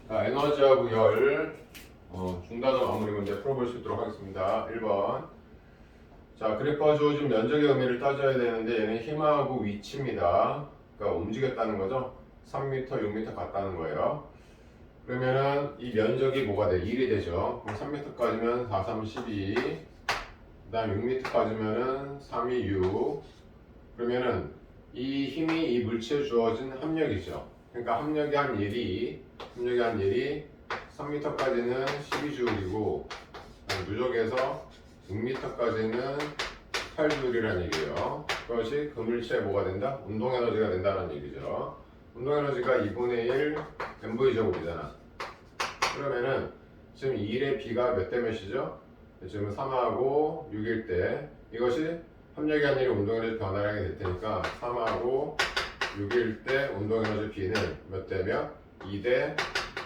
자, 에너지하고 열 중단어 마무리 문제 풀어볼 수 있도록 하겠습니다. 1번. 자, 그래프가 주어진 면적의 의미를 따져야 되는데 얘는 힘하고 위치입니다. 그러니까 움직였다는 거죠. 3m, 6m 같다는 거예요. 그러면은 이 면적이 뭐가 돼? 1이 되죠. 그럼 3m까지면 4, 3, 12. 그 다음 6m까지면은 3, 2, 6. 그러면은 이 힘이 이 물체에 주어진 합력이죠. 그러니까 합력이 한 일이 3m까지는 12줄이고 누적해서 6m까지는 8줄이라는 얘기예요. 그것이 그 물체에 뭐가 된다? 운동 에너지가 된다는 얘기죠. 운동 에너지가 2분의 1 mv 제곱이잖아. 그러면은 지금 1의 b가 몇 대 몇이죠? 지금 3하고 6일 때 이것이 합력이 아니라 운동 에너지 변화량이 될 테니까 3하고 6일 때 운동 에너지 b는 몇 대 몇? 2대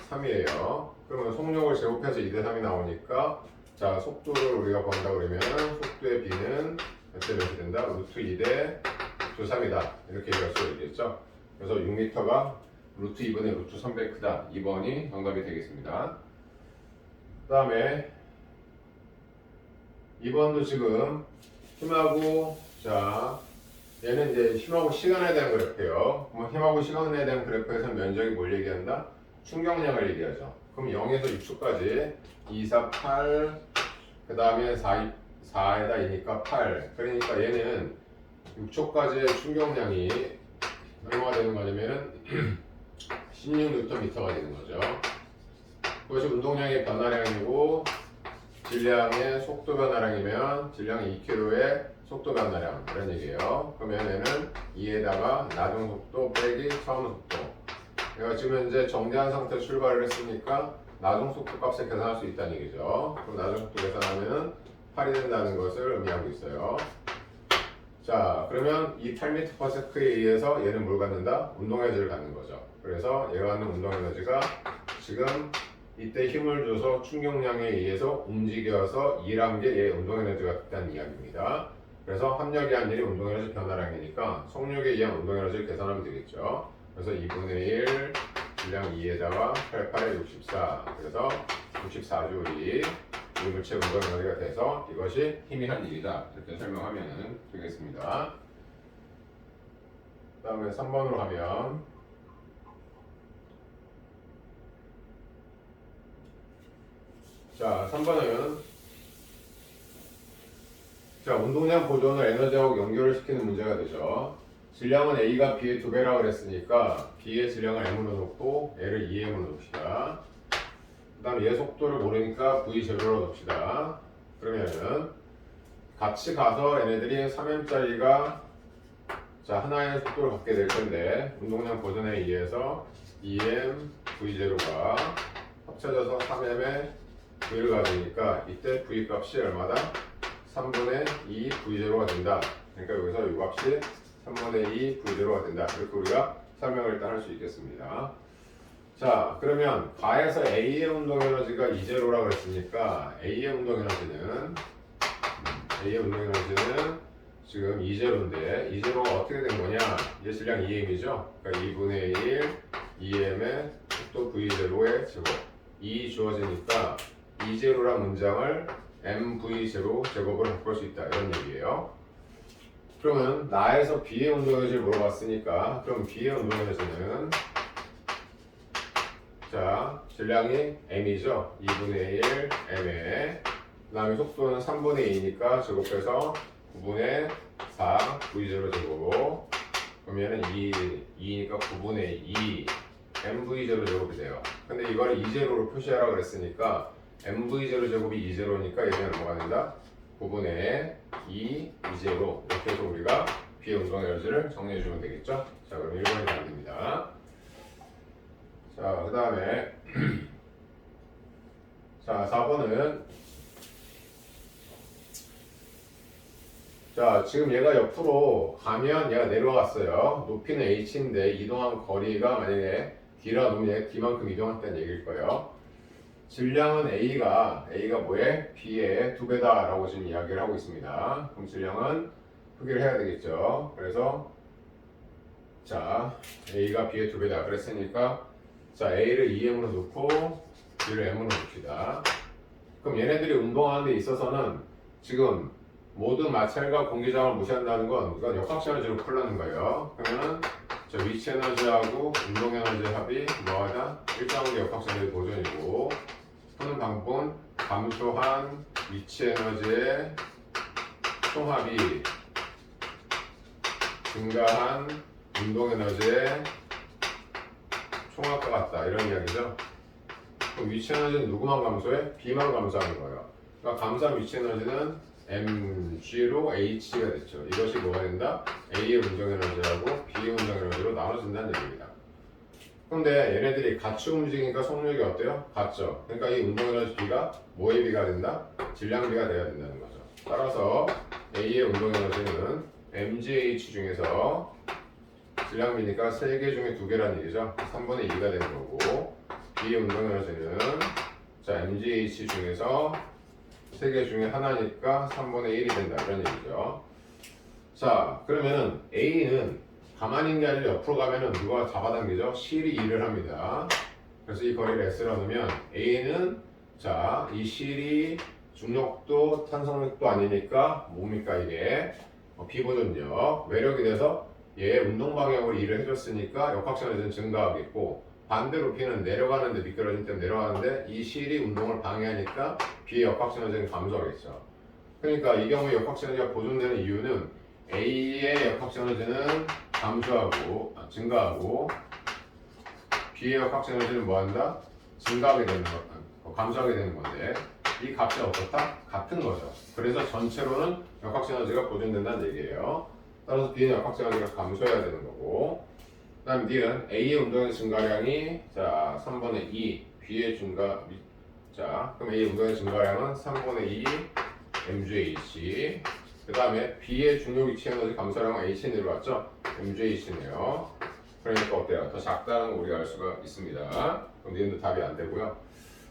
3이에요. 그러면 속력을 제곱해서 2대 3이 나오니까 자, 속도를 우리가 구한다 그러면 속도의 b는 몇 대 몇이 된다? 루트 2대 루트 3이다. 이렇게 얘기할 수 있겠죠. 그래서 6m가 루트 2분의 루트 3배 크다. 2번이 정답이 되겠습니다. 그 다음에 2번도 지금 힘하고 자 얘는 이제 힘하고 시간에 대한 그래프예요. 그럼 힘하고 시간에 대한 그래프에서 면적이 뭘 얘기한다? 충격량을 얘기하죠. 그럼 0에서 6초까지 2, 4, 8, 그 다음에 4에다 2니까 8. 그러니까 얘는 6초까지의 충격량이 얼마가 되는 거냐면은 16Nm가 되는 거죠. 그것이 운동량의 변화량이고 질량의 속도 변화량이면 질량이 2km의 속도 변화량 이런 얘기예요. 그러면 얘는 2에다가 나중 속도 빼기 처음 속도. 내가 지금 현재 정지한 상태로 출발을 했으니까 나중 속도 값을 계산할 수 있다는 얘기죠. 그럼 나중 속도 계산하면 8이 된다는 것을 의미하고 있어요. 자, 그러면 이 8m/s에 의해서 얘는 뭘 갖는다? 운동 에너지를 갖는 거죠. 그래서 얘가 갖는 운동 에너지가 지금 이때 힘을 줘서 충격량에 의해서 움직여서 일한 게 얘의 운동 에너지가 있다는 이야기입니다. 그래서 합력이 한 일이 운동 에너지 변화량이니까 속력에 의한 운동 에너지를 계산하면 되겠죠. 그래서 2분의 1 질량 2에다가 8, 8에 64. 그래서 64줄이 이 물체 운동 에너지가 돼서 이것이 힘이 한 일이다. 이렇게 설명하면 되겠습니다. 그 다음에 3번으로 가면 자, 3번은 자, 운동량 보존을 에너지하고 연결을 시키는 문제가 되죠. 질량은 A가 B의 2배라고 그랬으니까 B의 질량을 M으로 놓고 A를 2M으로 놓읍시다. 그 다음 얘 속도를 모르니까 V0로 놓읍시다. 그러면은 같이 가서 얘네들이 3M짜리가 자, 하나의 속도를 갖게 될 건데 운동량 보존에 의해서 2M V0가 합쳐져서 3M의 V를 가지니까 이때 V 값이 얼마다? 3분의 2 V0가 된다. 그러니까 여기서 이 값이 3분의 2 V0가 된다. 이렇게 우리가 설명을 일단 할 수 있겠습니다. 자, 그러면 가에서 A의 운동 에너지가 2제로라고 그랬으니까 A의 운동 에너지는 지금 2제로인데 2제로가 어떻게 된 거냐? 얘 질량 2M이죠? 그러니까 2분의 1 2M의 속도 V0의 제곱 2 주어지니까 2제로란 문장을 MV0 제곱으로 바꿀 수 있다 이런 얘기예요. 그러면 나에서 B의 운동 에너지를 물어봤으니까 그럼 B의 운동 에너지는 자, 질량이 M이죠. 2분의 1 M에 그 다음에 속도는 3분의 2니까 제곱해서 9분의 4 V0 제곱 그러면은 2니까 9분의 2 MV0 제곱이 돼요. 근데 이거를 2제로로 표시하라고 그랬으니까 MV0 제곱이 2제로니까 얘는 뭐가 된다? 9분의 2 2제로 이렇게 해서 우리가 B의 운동 에너지를 정리해 주면 되겠죠? 자, 그럼 1번이 안 됩니다. 자, 그 다음에 자, 4번은 자, 지금 얘가 옆으로 가면 얘가 내려갔어요. 높이는 h인데 이동한 거리가 만약에 d라 놓으면 얘가 d만큼 이동했다는 얘기일 거예요. 질량은 A가 뭐에? B의 2배다 라고 지금 이야기를 하고 있습니다. 그럼 질량은 표기를 해야 되겠죠. 그래서 자, A가 B의 2배다 그랬으니까 자, A를 2M으로 놓고 B를 M으로 놓읍시다. 그럼 얘네들이 운동하는 데 있어서는 지금 모든 마찰과 공기장을 무시한다는 건 이건 역학시에너지로 풀라는 거예요. 그러면은 저 위치 에너지하고 운동 에너지 합이 뭐하다? 일정하게 역학시에너지 보존이고 푸는 방법은 감소한 위치 에너지의 총합이 증가한 운동 에너지의 총합과 같다 이런 이야기죠. 그럼 위치 에너지는 누구만 감소해? B만 감소하는 거예요. 그러니까 감소한 위치 에너지는 mg로 h가 됐죠. 이것이 뭐가 된다? A의 운동 에너지하고 B의 운동 에너지로 나눠진다는 얘기입니다. 그런데 얘네들이 같이 움직이니까 속력이 어때요? 같죠. 그러니까 이 운동 에너지 B가 뭐의 B가 된다? 질량 B가 돼야 된다는 거죠. 따라서 A의 운동 에너지는 mgh 중에서 질량 B니까 3개 중에 2개라는 얘기죠. 3분의 2가 되는 거고 B의 운동 에너지는 자 mgh 중에서 3개 중에 하나니까 3분의 1이 된다 이런 얘기죠. 자 그러면은 A는 가만히 있는 게 아니라 옆으로 가면은 누가 잡아당기죠? 실이 일을 합니다. 그래서 이 거리를 S로 놓으면 A는 자 이 실이 중력도 탄성력도 아니니까 뭡니까 이게 비보존력 외력이 돼서 얘 운동 방향으로 일을 해줬으니까 역학시에너지는 증가하겠고 반대로 B는 내려가는데 미끄러진 때문에 내려가는데 이 실이 운동을 방해하니까 B의 역학시에너지는 감소하겠죠. 그러니까 이 경우에 역학시에너지가 보존되는 이유는 A의 역학시에너지는 증가하고 B의 역학시에너지는 뭐한다? 증가하게 되는 거, 감소하게 되는 건데 이 값이 어떻다? 같은 거죠. 그래서 전체로는 역학시에너지가 보존된다는 얘기예요. 따라서 B의 역학시에너지가 감소해야 되는 거고 그 다음 D는 A의 운동의 증가량이 자 3분의 2 B의 자 그럼 A의 운동의 증가량은 3분의 2 mgh 그 다음에 B의 중력 위치 에너지 감소량은 h에 내려왔죠? mgh네요. 그러니까 어때요? 더 작다는 거 우리가 알 수가 있습니다. 그럼 니은도 답이 안 되고요.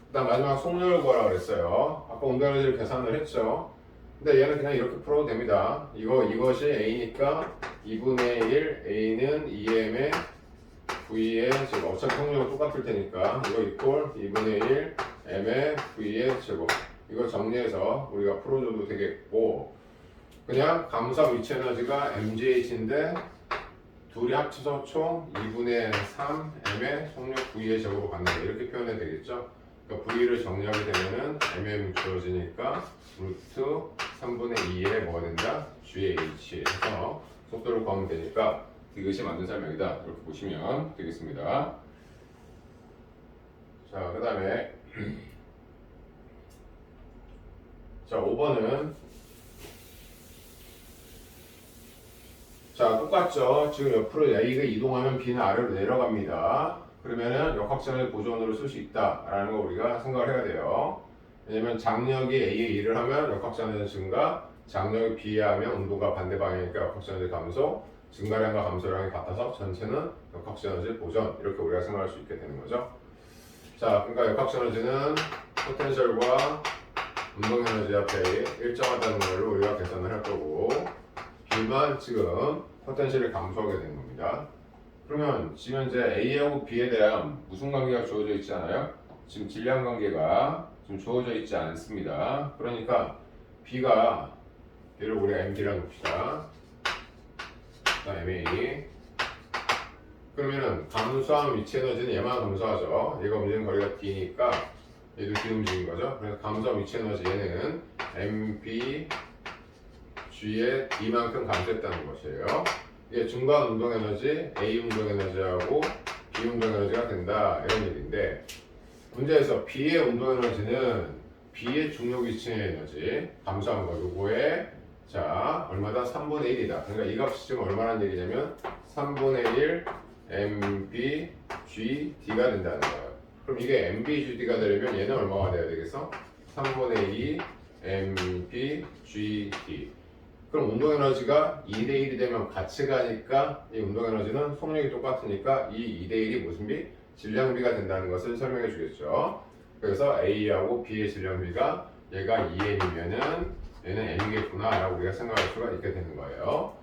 그 다음 마지막 속력을 구하라고 그랬어요. 아까 운동 에너지를 계산을 했죠. 근데 얘는 그냥 이렇게 풀어도 됩니다. 이것이 A니까 2분의 1 A는 2M의 V의 제곱 어차피 속력은 똑같을 테니까 이거 이퀄 2분의 1 M의 V의 제곱 이거 정리해서 우리가 풀어줘도 되겠고 그냥 감소한 위치 에너지가 mgh인데 둘이 합쳐서 총 2분의 3 m의 속력 V의 제곱으로 갖는다 이렇게 표현해야 되겠죠. 그러니까 V를 정리하게 되면은 mm 주어지니까 루트 3분의 2에 뭐가 된다? GH 해서 속도를 구하면 되니까 이것이 맞는 설명이다 이렇게 보시면 되겠습니다. 자 그 다음에 자 5번은 자 똑같죠. 지금 옆으로 A가 이동하면 B는 아래로 내려갑니다. 그러면은 역학시에너지 보존으로 쓸 수 있다라는 거 우리가 생각을 해야 돼요. 왜냐면 장력이 A에 일을 하면 역학시에너지 증가, 장력이 B에 하면 운동과 반대 방향이니까 역학시에너지 감소, 증가량과 감소량이 같아서 전체는 역학시에너지 보존 이렇게 우리가 생각할 수 있게 되는 거죠. 자 그러니까 역학시에너지는 포텐셜과 운동에너지 합이 일정하다는 걸로 우리가 계산을 할 거고 B만 지금 포텐셜이 감소하게 되는 겁니다. 그러면 지금 현재 A하고 B에 대한 무슨 관계가 주어져 있지 않아요? 지금 질량 관계가 지금 주어져 있지 않습니다. 그러니까 B가 얘를 우리가 MD라고 봅시다. MA 그러면은 감소한 위치 에너지는 얘만 감소하죠. 얘가 움직이는 거리가 D니까 얘도 D 움직인 거죠. 그래서 감소한 위치 에너지 얘는 MB G의 D만큼 감소했다는 것이에요. 이게 중간 운동 에너지, A 운동 에너지하고 B 운동 에너지가 된다 이런 얘기인데 문제에서 B의 운동 에너지는 B의 중력 위치의 에너지 감소한 거 요거에 자 얼마다 3분의 1이다. 그러니까 이 값이 지금 얼마라는 얘기냐면 3분의 1 MB GD가 된다는 거예요. 그럼 이게 MB GD가 되려면 얘는 얼마가 돼야 되겠어? 3분의 2 MB GD 그럼 운동에너지가 2대1이 되면 같이 가니까 이 운동에너지는 속력이 똑같으니까 이 2대1이 무슨 비? 질량비가 된다는 것을 설명해 주겠죠. 그래서 A하고 B의 질량비가 얘가 2M이면은 얘는 M이겠구나 라고 우리가 생각할 수가 있게 되는 거예요.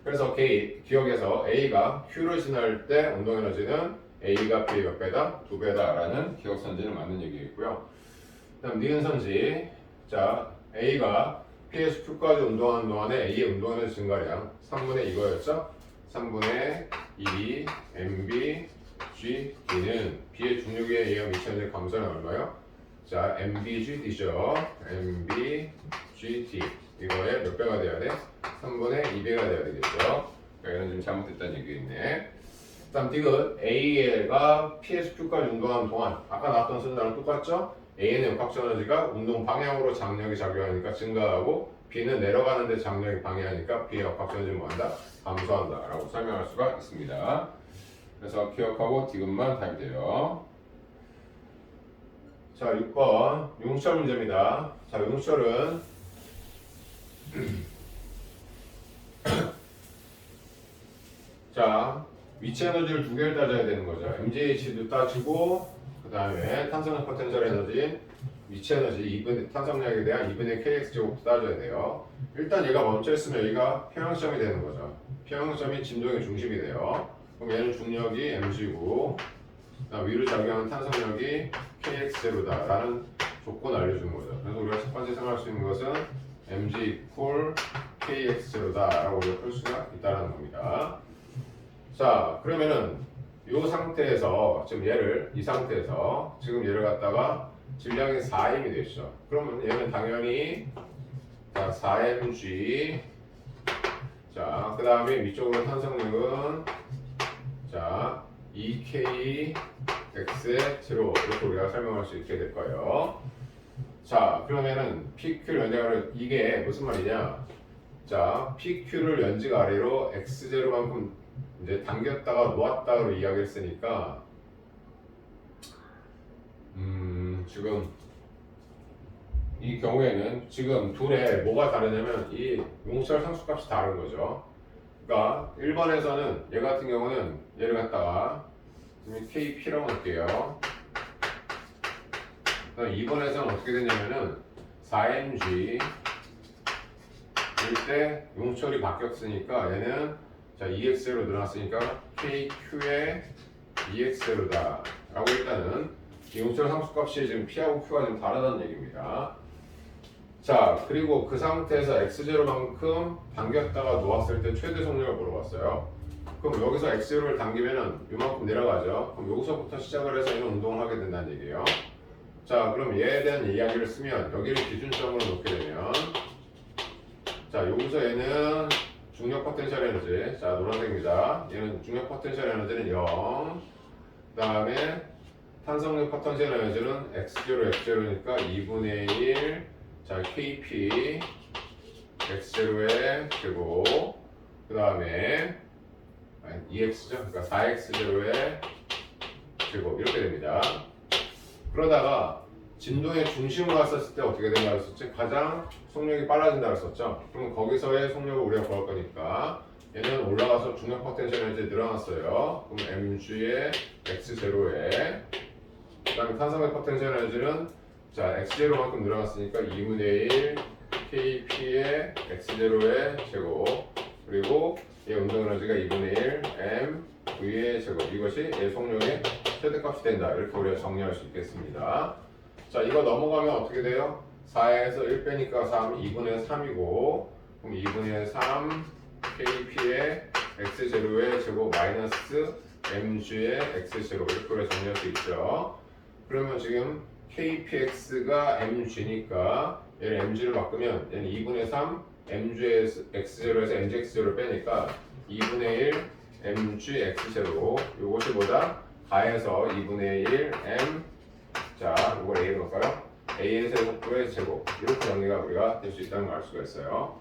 그래서 기억에서 A가 Q를 지날 때 운동에너지는 A가 B의 몇 배다? 2배다라는 기억선지는 맞는 얘기겠고요. 그다음 니은선지. 자, A가 P에서 Q까지 운동하는 동안에 A의 운동하는 증가량 3분의 이거였죠? 3분의 2 MB G D는 B의 중력에 의해 미치는 감소는 얼마요? 자, MBGD죠. MBGD 이거의 몇 배가 돼야 돼? 3분의 2배가 돼야 되겠죠. 그러니까 이건 좀 잘못됐다는 얘기겠네. 다음 디귿 A가 P에서 Q까지 운동하는 동안 아까 나왔던 순서랑 똑같죠? A는 역학적 에너지가 운동 방향으로 장력이 작용하니까 증가하고 B는 내려가는데 장력이 방해하니까 B의 역학적 에너지는 뭐한다? 감소한다 라고 설명할 수가 있습니다. 그래서 기억하고 디귿만 답이 돼요. 자, 6번 융철 문제입니다. 자, 융철은 자, 위치 에너지를 두 개를 따져야 되는 거죠. MGH도 따지고 그 다음에 탄성력 포텐셜 에너지, 위치 에너지, 탄성력에 대한 2분의 kx 제곱도 따져야 돼요. 일단 얘가 멈춰있으면 여기가 평형점이 되는 거죠. 평형점이 진동의 중심이 돼요. 그럼 얘는 중력이 mg고 위로 작용하는 탄성력이 kx0다 라는 조건을 알려주는 거죠. 그래서 우리가 첫 번째 생각할 수 있는 것은 mg kx0다 라고 우리가 풀 수가 있다는 겁니다. 자, 그러면은 이 상태에서 지금 얘를 이 상태에서 지금 얘를 갖다가 질량이 4m이 됐죠. 그러면 얘는 당연히 자 4mg 자, 그 다음에 위쪽으로 탄성력은 자 2kx의 제로 이렇게 우리가 설명할 수 있게 될 거예요. 자, 그러면은 PQ를 연장하려 이게 무슨 말이냐? 자, PQ를 연직 아래로 x0만큼 이제 당겼다가 놓았다로 이야기했으니까 지금 이 경우에는 지금 둘의 뭐가 다르냐면 이 용철 상수값이 다른 거죠. 그러니까 1번에서는 얘 같은 경우는 얘를 갖다가 지금 KP라고 할게요. 2번에서는 어떻게 되냐면은 4mg 일때 용철이 바뀌었으니까 얘는 자 2x로 늘어났으니까 kq의 2x로다 라고 일단은 용철 상수값이 지금 p하고 q가 좀 다르다는 얘기입니다. 자, 그리고 그 상태에서 x0만큼 당겼다가 놓았을 때 최대 속력을 물어봤어요. 그럼 여기서 x0를 당기면은 이만큼 내려가죠. 그럼 여기서부터 시작을 해서 이런 운동을 하게 된다는 얘기예요. 자, 그럼 얘에 대한 이야기를 쓰면 여기를 기준점으로 놓게 되면 자, 여기서 얘는 중력 포텐셜 에너지 자, 노란색입니다. 얘는 중력 포텐셜 에너지는 0. 그 다음에 탄성력 포텐셜 에너지는 x0, x0니까 2분의 1 자, kp x0의 제곱 그 다음에 2x죠. 그러니까 4x0의 제곱 이렇게 됩니다. 그러다가 진동의 중심으로 갔었을 때 어떻게 된다고 했었지? 가장 속력이 빨라진다고 했었죠. 그럼 거기서의 속력을 우리가 구할 거니까 얘는 올라가서 중력 포텐셜 에너지 늘어났어요. 그럼 mg의 x0에 그 다음에 탄성의 포텐셜 에너지는 자 x0만큼 늘어났으니까 2분의 1 kp의 x0의 제곱 그리고 얘 운동 에너지가 2분의 1 m v의 제곱 이것이 얘 속력의 최대값이 된다. 이렇게 우리가 정리할 수 있겠습니다. 자, 이거 넘어가면 어떻게 돼요? 4에서 1 빼니까 3, 2분의 3이고 그럼 2분의 3 kp의 x0의 제곱 마이너스 mg의 x0 이렇게 우리가 정리할 수 있죠. 그러면 지금 kpx가 mg니까 얘를 mg를 바꾸면 얘는 2분의 3 mg의 x0에서 mgx0를 빼니까 2분의 1 mg x0 요것이 뭐다? 가해서 2분의 1 m 자 이걸 a로 볼까요? a에서의 속도의 제곱 이렇게 정리가 우리가 될 수 있다는 걸 알 수가 있어요.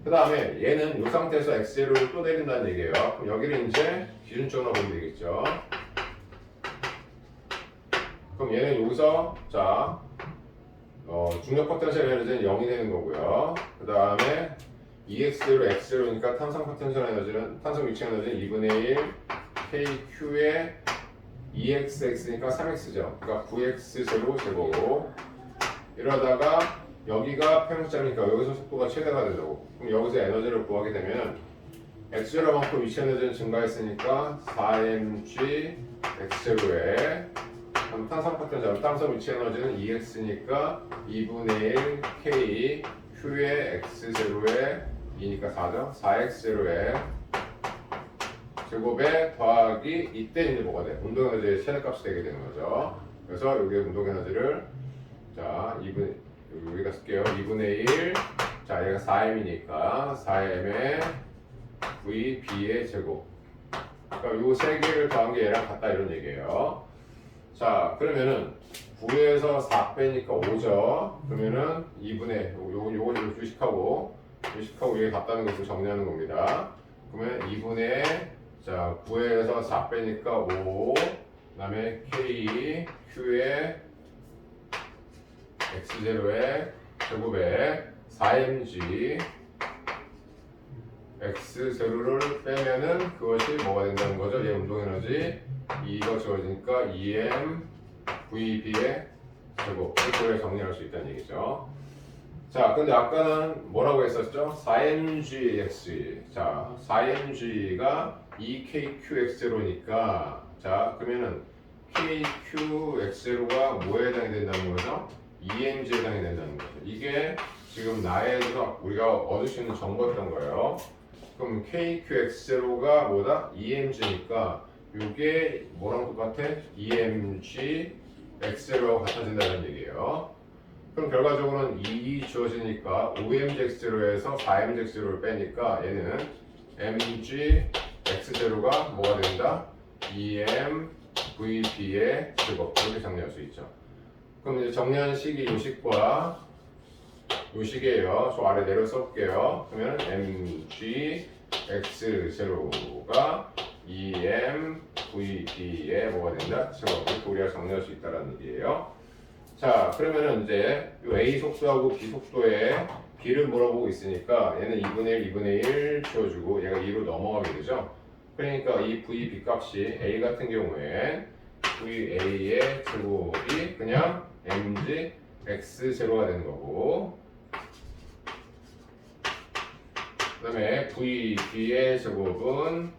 그 다음에 얘는 이 상태에서 x0를 또 내린다는 얘기예요. 그럼 여기를 이제 기준점으로 보면 되겠죠. 그럼 얘는 여기서 자 중력 포텐셜 에너지는 0이 되는 거고요. 그 다음에 2x0, x0니까 탄성 포텐셜 에너지는 탄성 위치 에너지는 2분의 1 kq의 2xx니까 3x죠. 그러니까 9x0 제곱 이러다가 여기가 평형점이니까 여기서 속도가 최대가 된다고. 그럼 여기서 에너지를 구하게 되면 x0만큼 위치 에너지는 증가했으니까 4mg x0에 그럼 탄성 파트는 탄성 위치 에너지는 EX니까 2분의 1 K Q의 X0에 2니까 4죠. 4X0에 제곱에 더하기 이때 이제 뭐가 돼? 운동 에너지의 최대값이 되게 되는 거죠. 그래서 여기 운동 에너지를 자 2분 여기가 쓸게요. 2분의 1 자 얘가 4m이니까 4m의 VB의 제곱. 그러니까 요 세 개를 더한 게 얘랑 같다 이런 얘기예요. 자 그러면은 9에서 4 빼니까 5죠. 그러면은 2분의 요거 유식하고 이게 같다는 것을 정리하는 겁니다. 그러면 2분의 자 9에서 4 빼니까 5 그다음에 K Q의 X0의 제곱에 4mg X0를 빼면은 그것이 뭐가 된다는 거죠? 얘 운동에너지 이거 지워지니까 2m VB의 제곱 이렇게 정리할 수 있다는 얘기죠. 자 근데 아까는 뭐라고 했었죠? 4mgx 자 4mg가 2kqx0니까 자 그러면은 kqx0가 뭐에 해당이 된다는 거죠? EMG에 해당이 된다는 거죠. 이게 지금 나에서 우리가 얻을 수 있는 정보였던 거예요. 그럼 KQX0가 뭐다? EMG니까 이게 뭐랑 똑같아? EMG X0하고 같아진다는 얘기예요. 그럼 결과적으로는 2 주어지니까 5MGX0에서 4MGX0를 빼니까 얘는 MG X0가 뭐가 된다? EM VB의 제곱 이렇게 정리할 수 있죠. 그럼 이제 정리한 식이 요 식과 요 식이에요. 저 아래 내려 써볼게요. 그러면 mg x0가 em vb에 뭐가 된다? 제곱 이렇게 우리가 정리할 수 있다는 얘기예요. 자 그러면은 이제 요 a 속도하고 b 속도에 b를 물어보고 있으니까 얘는 2분의 1, 2분의 1 지워주고 얘가 2로 넘어가게 되죠. 그러니까 이 vb 값이 a 같은 경우에 va의 제곱이 그냥 mg x0가 되는 거고 그 다음에 VB의 제곱은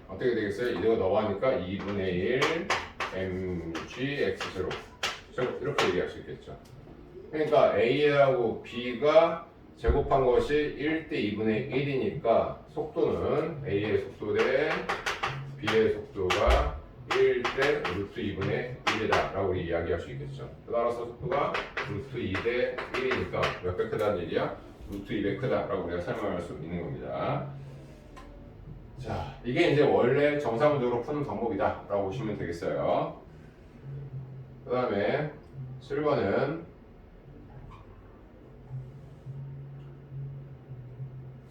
어떻게 되겠어요? 이거 넘어가니까 2분의 1 MG X0 이렇게 얘기할 수 있겠죠. 그러니까 A하고 B가 제곱한 것이 1대 2분의 1이니까 속도는 A의 속도 대 B의 속도가 1대 루트 2분의 1이다 라고 우리 이야기할 수 있겠죠. 따라서 속도가 루트 2대 1이니까 몇 배 크다는 얘기야? 루트 2배 크다라고 우리가 설명할 수 있는 겁니다. 자, 이게 이제 원래 정사문적으로 푸는 방법이다 라고 보시면 되겠어요. 그 다음에 7번은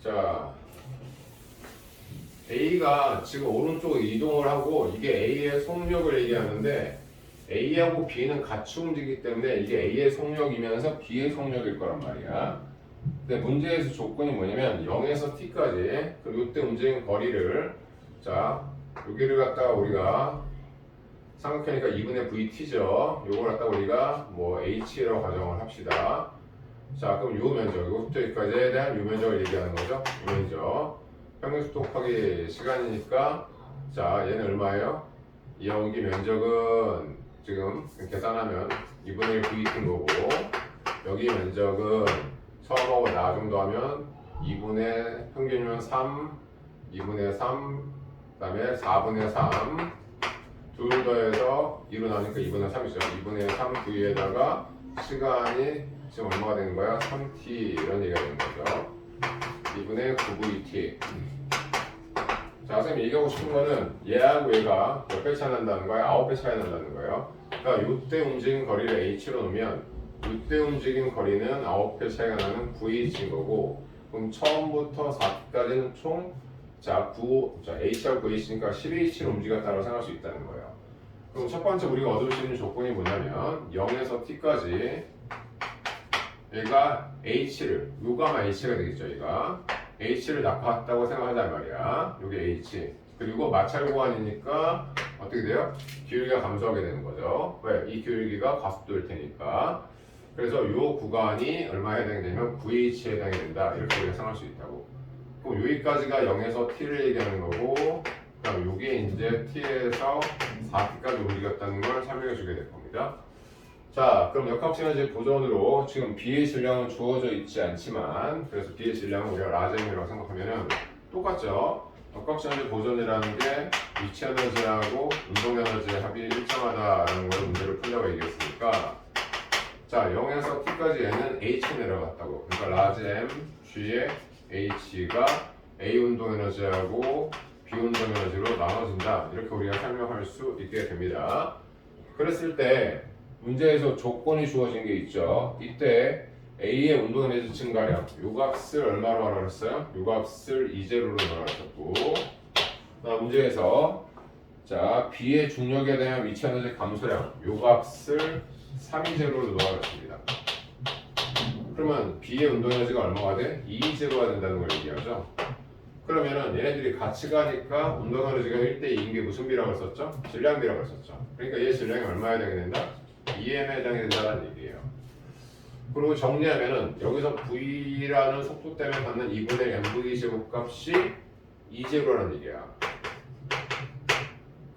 자 A가 지금 오른쪽으로 이동을 하고 이게 A의 속력을 얘기하는데 A하고 B는 같이 움직이기 때문에 이게 A의 속력이면서 B의 속력일 거란 말이야. 근데 문제에서 조건이 뭐냐면 0에서 t까지 그리고 이때 움직이는 거리를 자 여기를 갖다가 우리가 삼각형이니까 2분의 vt죠. 요걸 갖다가 우리가 뭐 h라고 가정을 합시다. 자 그럼 요 면적 요부터 여기까지에 대한 요 면적을 얘기하는 거죠. 요 면적 평균 속도 곱하기 시간이니까 자 얘는 얼마예요? 이 여기 면적은 지금 계산하면 2분의 1 vt인 거고 여기 면적은 처음하고 나 정도 하면 2분의 평균이면 3, 2분의 3, 그 다음에 4분의 3 둘 더해서 2로 나니까 2분의 3이죠. 2분의 3 V에다가 시간이 지금 얼마가 되는 거야? 3t 이런 얘기가 되는 거죠. 2분의 9vt 자 선생님이 얘기하고 싶은 거는 얘하고 얘가 몇 배 차이 난다는 거야? 9배 차이 난다는 거예요. 그러니까 이때 움직인 거리를 h로 놓으면 이때 움직인 거리는 9배 차이가 나는 9h인 거고 그럼 처음부터 4까지는 총 자, h하고 9h니까 10h로 움직였다고 생각할 수 있다는 거예요. 그럼 첫 번째 우리가 얻을 수 있는 조건이 뭐냐면 0에서 t까지 얘가 h를 요가만 h가 되겠죠. 얘가 h를 나타났다고 생각하자 말이야. 요게 h 그리고 마찰 구간이니까 어떻게 돼요? 기울기가 감소하게 되는 거죠. 왜? 이 기울기가 가속도일 테니까. 그래서 이 구간이 얼마에 해당이 되냐면 9h에 해당이 된다. 이렇게 우리가 생각할 수 있다고. 그럼 여기까지가 0에서 t를 얘기하는 거고, 그다음 요게 이제 t에서 4t까지 움직였다는 걸 설명해 주게 될 겁니다. 자, 그럼 역학시너지 보존으로 지금 B의 질량은 주어져 있지 않지만, 그래서 B의 질량은 우리가 라잼이라고 생각하면은 똑같죠. 역학시너지 보존이라는 게 위치 에너지하고 운동 에너지의 합이 일정하다라는 걸 문제를 풀려고 얘기했으니까, 자, 0에서 t까지 얘는 h 내려갔다고. 그러니까 라잼 G의 h가 A 운동 에너지하고 B 운동 에너지로 나눠진다. 이렇게 우리가 설명할 수 있게 됩니다. 그랬을 때 문제에서 조건이 주어진 게 있죠. 이때 A의 운동 에너지 증가량, 요 값을 얼마로 하라 그랬어요? 요 값을 2제로로 넣으라 그랬고, 문제에서 자, B의 중력에 대한 위치 에너지 감소량, 요 값을 320로 넣어라 그랬습니다. 그러면 B의 운동 에너지가 얼마가 돼? 220가 된다는 걸 얘기하죠. 그러면은 얘네들이 같이 가니까 운동 에너지가 1대2인 게 무슨 비라고 썼죠? 질량비라고 썼죠. 그러니까 얘 질량이 얼마에 해당이 된다? 2m에 해당이 된다는 얘기예요. 그리고 정리하면은 여기서 V라는 속도 때문에 받는 2분의 mv 제곱값이 2제로라는 얘기야.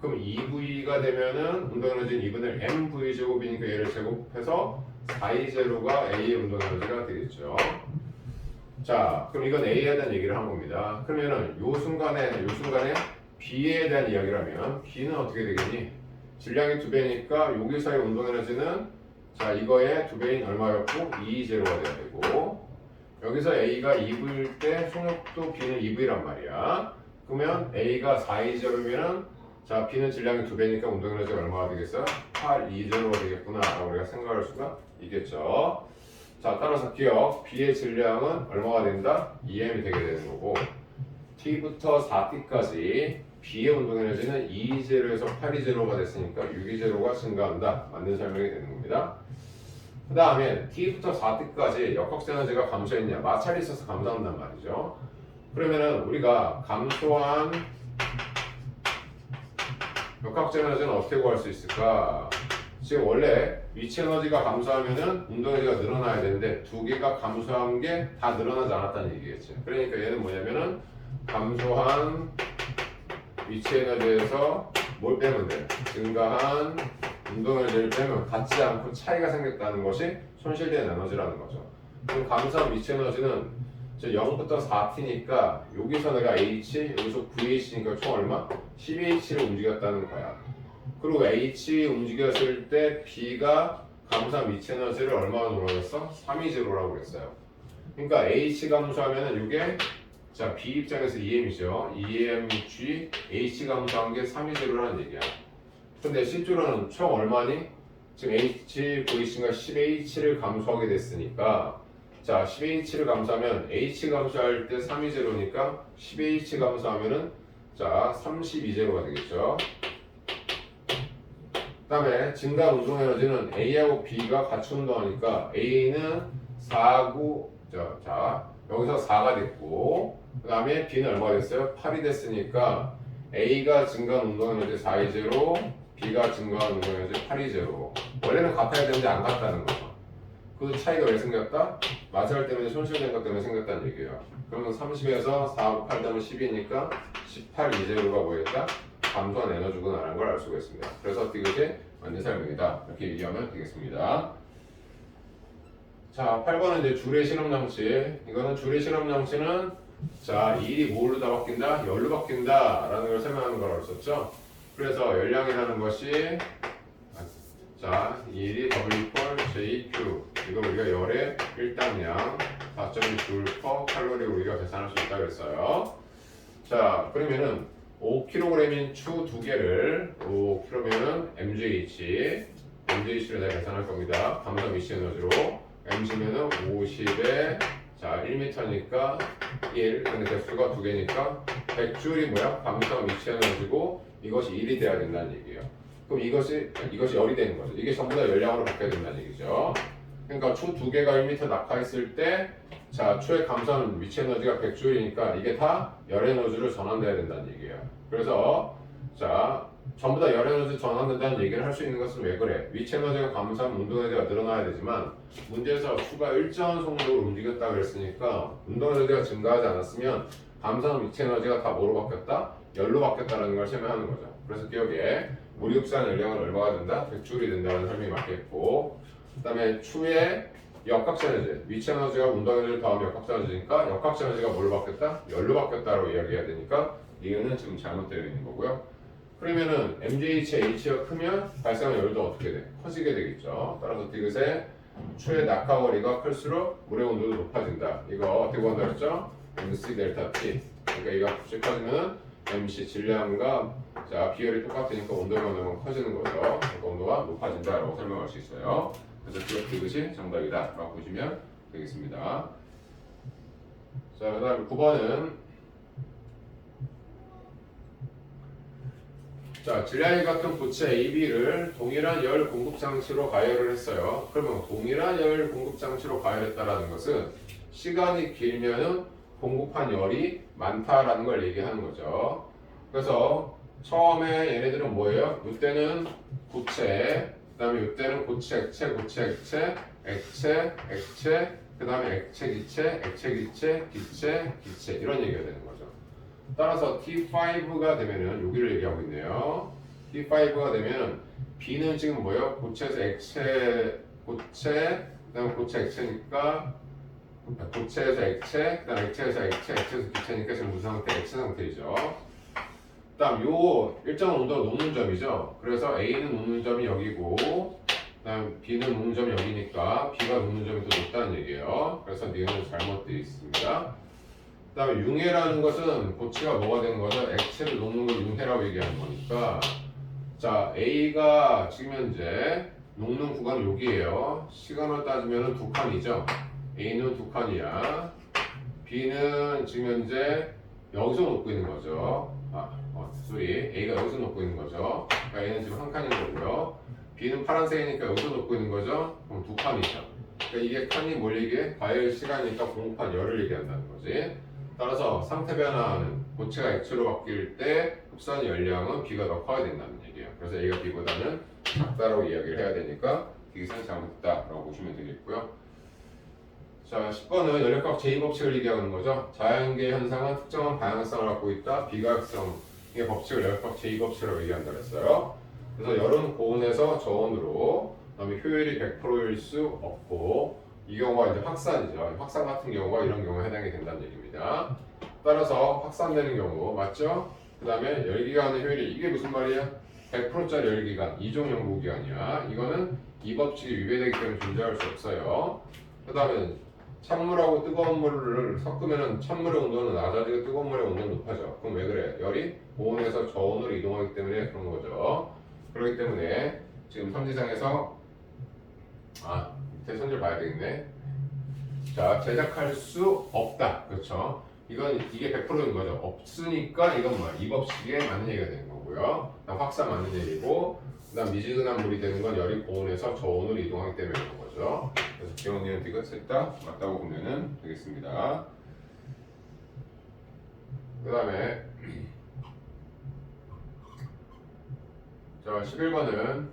그럼 2V가 되면은 운동 에너지는 2분의 mv 제곱이니까 얘를 제곱해서 420가 A의 운동 에너지가 되겠죠. 자, 그럼 이건 A에 대한 얘기를 한 겁니다. 그러면은 요 순간에 B에 대한 이야기라면 B는 어떻게 되겠니? 질량이 2배니까 여기서의 운동 에너지는 자, 이거의 2배인 얼마였고 220가 돼야 되고, 여기서 A가 2V일 때 속력도 B는 2V란 말이야. 그러면 A가 420이면은 자, B는 질량이 2배니까 운동 에너지가 얼마가 되겠어요? 820가 되겠구나 라고 우리가 생각할 수가 있겠죠. 자, 따라서 기억, B의 질량은 얼마가 된다? 2m이 되게 되는 거고, T부터 4T까지 B의 운동 에너지는 220에서 820가 됐으니까 620가 증가한다. 맞는 설명이 되는 겁니다. 그 다음에 T부터 4T까지 역학세 에너지가 감소했냐? 마찰이 있어서 감소한단 말이죠. 그러면은 우리가 감소한 역학세 에너지는 어떻게 구할 수 있을까? 지금 원래 위치 에너지가 감소하면은 운동 에너지가 늘어나야 되는데 두 개가 감소한 게 다 늘어나지 않았다는 얘기겠지. 그러니까 얘는 뭐냐면은 감소한 위치 에너지에서 뭘 빼면 돼? 증가한 운동 에너지를 빼면 같지 않고 차이가 생겼다는 것이 손실된 에너지라는 거죠. 그럼 감소한 위치 에너지는 0부터 4t니까 여기서 내가 h, 여기서 9h니까 총 얼마? 10h를 움직였다는 거야. 그리고 h 움직였을 때 b가 감소한 위치 에너지를 얼마나 늘어났어? 320라고 그랬어요. 그러니까 h 감소하면은 이게 자, B 입장에서 2m이죠. 2mg, H 감소한 게 320라는 얘기야. 근데 실제로는 총 얼마니? 지금 H 보이신가 10H를 감소하게 됐으니까 자, 10H를 감소하면 H 감소할 때 320니까 10H 감소하면은 자, 32제로가 되겠죠. 그 다음에 증가 운동 에너지는 A하고 B가 같이 운동하니까 A는 4구 자, 여기서 4가 됐고, 그 다음에 B는 얼마가 됐어요? 8이 됐으니까 A가 증가한 운동 에너지 420, B가 증가한 운동 에너지 820. 원래는 같아야 되는데 안 같다는 거죠. 그 차이가 왜 생겼다? 마찰 때문에 손실된 것 때문에 생겼다는 얘기예요. 그러면 30에서 4, 8 되면 10이니까 18, 2제로가 뭐겠다? 감소한 에너지구나라는 걸 알 수가 있습니다. 그래서 어떻게 되지? 맞는 설명이다. 이렇게 얘기하면 되겠습니다. 자, 8번은 이제 줄의 실험 장치. 이거는 줄의 실험 장치는 자, 일이 뭘로 다 바뀐다? 열로 바뀐다 라는 걸 설명하는 거라고 썼죠. 그래서 열량이라는 것이 자, 일이 W 펄 JQ. 이거 우리가 열의 일당량 4.2줄 퍼 칼로리 우리가 계산할 수 있다고 했어요. 자, 그러면은 5kg인 추 두 개를 5kg면은 MGH를 내가 계산할 겁니다. 감소 미시 에너지로 mg면은 50에 자 1m니까 1 근데 개수가 두 개니까 100줄이 뭐야? 감소 미시 에너지고 이것이 1이 돼야 된다는 얘기예요. 그럼 이것이 열이 되는 거죠. 이게 전부 다 열량으로 바뀌어야 된다는 얘기죠. 그러니까 추 두 개가 1m 낙하했을 때 자, 추의 감소하는 위치 에너지가 100줄이니까 이게 다 열 에너지로 전환돼야 된다는 얘기예요. 그래서 자, 전부 다 열 에너지 전환된다는 얘기를 할 수 있는 것은 왜 그래? 위치 에너지가 감소하면 운동 에너지가 늘어나야 되지만 문제에서 추가 일정한 속도로 움직였다 그랬으니까 운동 에너지가 증가하지 않았으면 감소한 위치 에너지가 다 뭐로 바뀌었다? 열로 바뀌었다는 걸 설명하는 거죠. 그래서 기억에 무리 흡수한 연령은 얼마가 된다? 100줄이 된다는 설명이 맞겠고, 그 다음에 추의 역학시에너지, 위치 에너지가 운동 에너지를 더하면 역학시에너지니까 역학시에너지가 뭘로 바뀌었다? 열로 바뀌었다라고 이야기해야 되니까 이거는 지금 잘못되어 있는 거고요. 그러면은 MGH, H가 크면 발생한 열도 어떻게 돼? 커지게 되겠죠. 따라서 디귿의 추의 낙하거리가 클수록 물의 온도도 높아진다. 이거 어떻게 구한다 그랬죠? MC 델타 T. 그러니까 이거 값이 커지면 MC 질량과 자 비열이 똑같으니까 온도가 커지는 거죠. 그러니까 온도가 높아진다라고 설명할 수 있어요. 그래서 디귿이 정답이다라고 보시면 되겠습니다. 자, 그다음 9번은 자, 질량이 같은 부채 AB를 동일한 열 공급 장치로 가열을 했어요. 그러면 동일한 열 공급 장치로 가열했다라는 것은 시간이 길면은 공급한 열이 많다라는 걸 얘기하는 거죠. 그래서 처음에 얘네들은 뭐예요? 이때는 부채, 그 다음에 이때는 고체, 액체, 고체, 액체, 액체, 액체, 그 다음에 액체, 기체, 액체, 기체, 기체, 기체 이런 얘기가 되는 거죠. 따라서 T5가 되면은 여기를 얘기하고 있네요. T5가 되면 B는 지금 뭐예요? 고체에서 액체, 고체, 그다음에 고체 액체니까 고체에서 액체, 그다음 액체에서 액체, 액체에서 기체니까 지금 무슨 상태? 액체 상태이죠. 그다음 요 일정한 온도가 녹는 점이죠. 그래서 A는 녹는 점이 여기고, 그다음 B는 녹는 점이 여기니까 B가 녹는 점이 더 높다는 얘기예요. 그래서 니은은 잘못되어 있습니다. 그 다음에 융해라는 것은 고치가 뭐가 되는 거죠? 액체를 녹는 걸 융해라고 얘기하는 거니까 자 A가 지금 현재 녹는 구간은 여기에요. 시간으로 따지면 두 칸이죠. A는 두 칸이야. B는 지금 현재 여기서 녹고 있는 거죠. A가 여기서 녹고 있는 거죠. 그러니까 A는 지금 한 칸인 거고요. B는 파란색이니까 여기서 녹고 있는 거죠. 그럼 두 칸이죠. 그러니까 이게 칸이 뭘 얘기해? 가열 시간이니까 공급한 열을 얘기한다는 거지. 따라서 상태 변화는 고체가 액체로 바뀔 때 흡수한 열량은 B가 더 커야 된다는 얘기예요. 그래서 A가 B보다는 작다라고 이야기를 해야 되니까 디귿은 잘못됐다라고 보시면 되겠고요. 자, 10번은 연력학 제2법칙을 얘기하는 거죠. 자연계 현상은 특정한 방향성을 갖고 있다. 비가역성의 법칙을 연력학 제2법칙이라고 얘기한다 그랬어요. 그래서 열은 고온에서 저온으로, 그다음에 효율이 100%일 수 없고, 이 경우가 이제 확산이죠. 확산 같은 경우가 이런 경우에 해당이 된다는 얘기입니다. 따라서 확산되는 경우 맞죠? 그 다음에 열기관의 효율이 이게 무슨 말이야? 100%짜리 열기관, 이종 연구기관이야. 이거는 이 법칙이 위배되기 때문에 존재할 수 없어요. 그 다음에 찬물하고 뜨거운 물을 섞으면 찬물의 온도는 낮아지고 뜨거운 물의 온도는 높아져. 그럼 왜 그래? 열이 고온에서 저온으로 이동하기 때문에 그런 거죠. 그렇기 때문에 지금 선지상에서 밑에 선지를 봐야 되겠네. 자, 제작할 수 없다. 그렇죠? 이게 100%인 거죠. 없으니까 이건 뭐야? 이 법칙에 맞는 얘기가 되는 거고요. 그다음 확산 맞는 얘기고, 그다음 미지근한 물이 되는 건 열이 고온에서 저온으로 이동하기 때문에 그런 거죠. 그래서 기억니은 디귿 셋 다 맞다고 보면은 되겠습니다. 그다음에 자, 11번은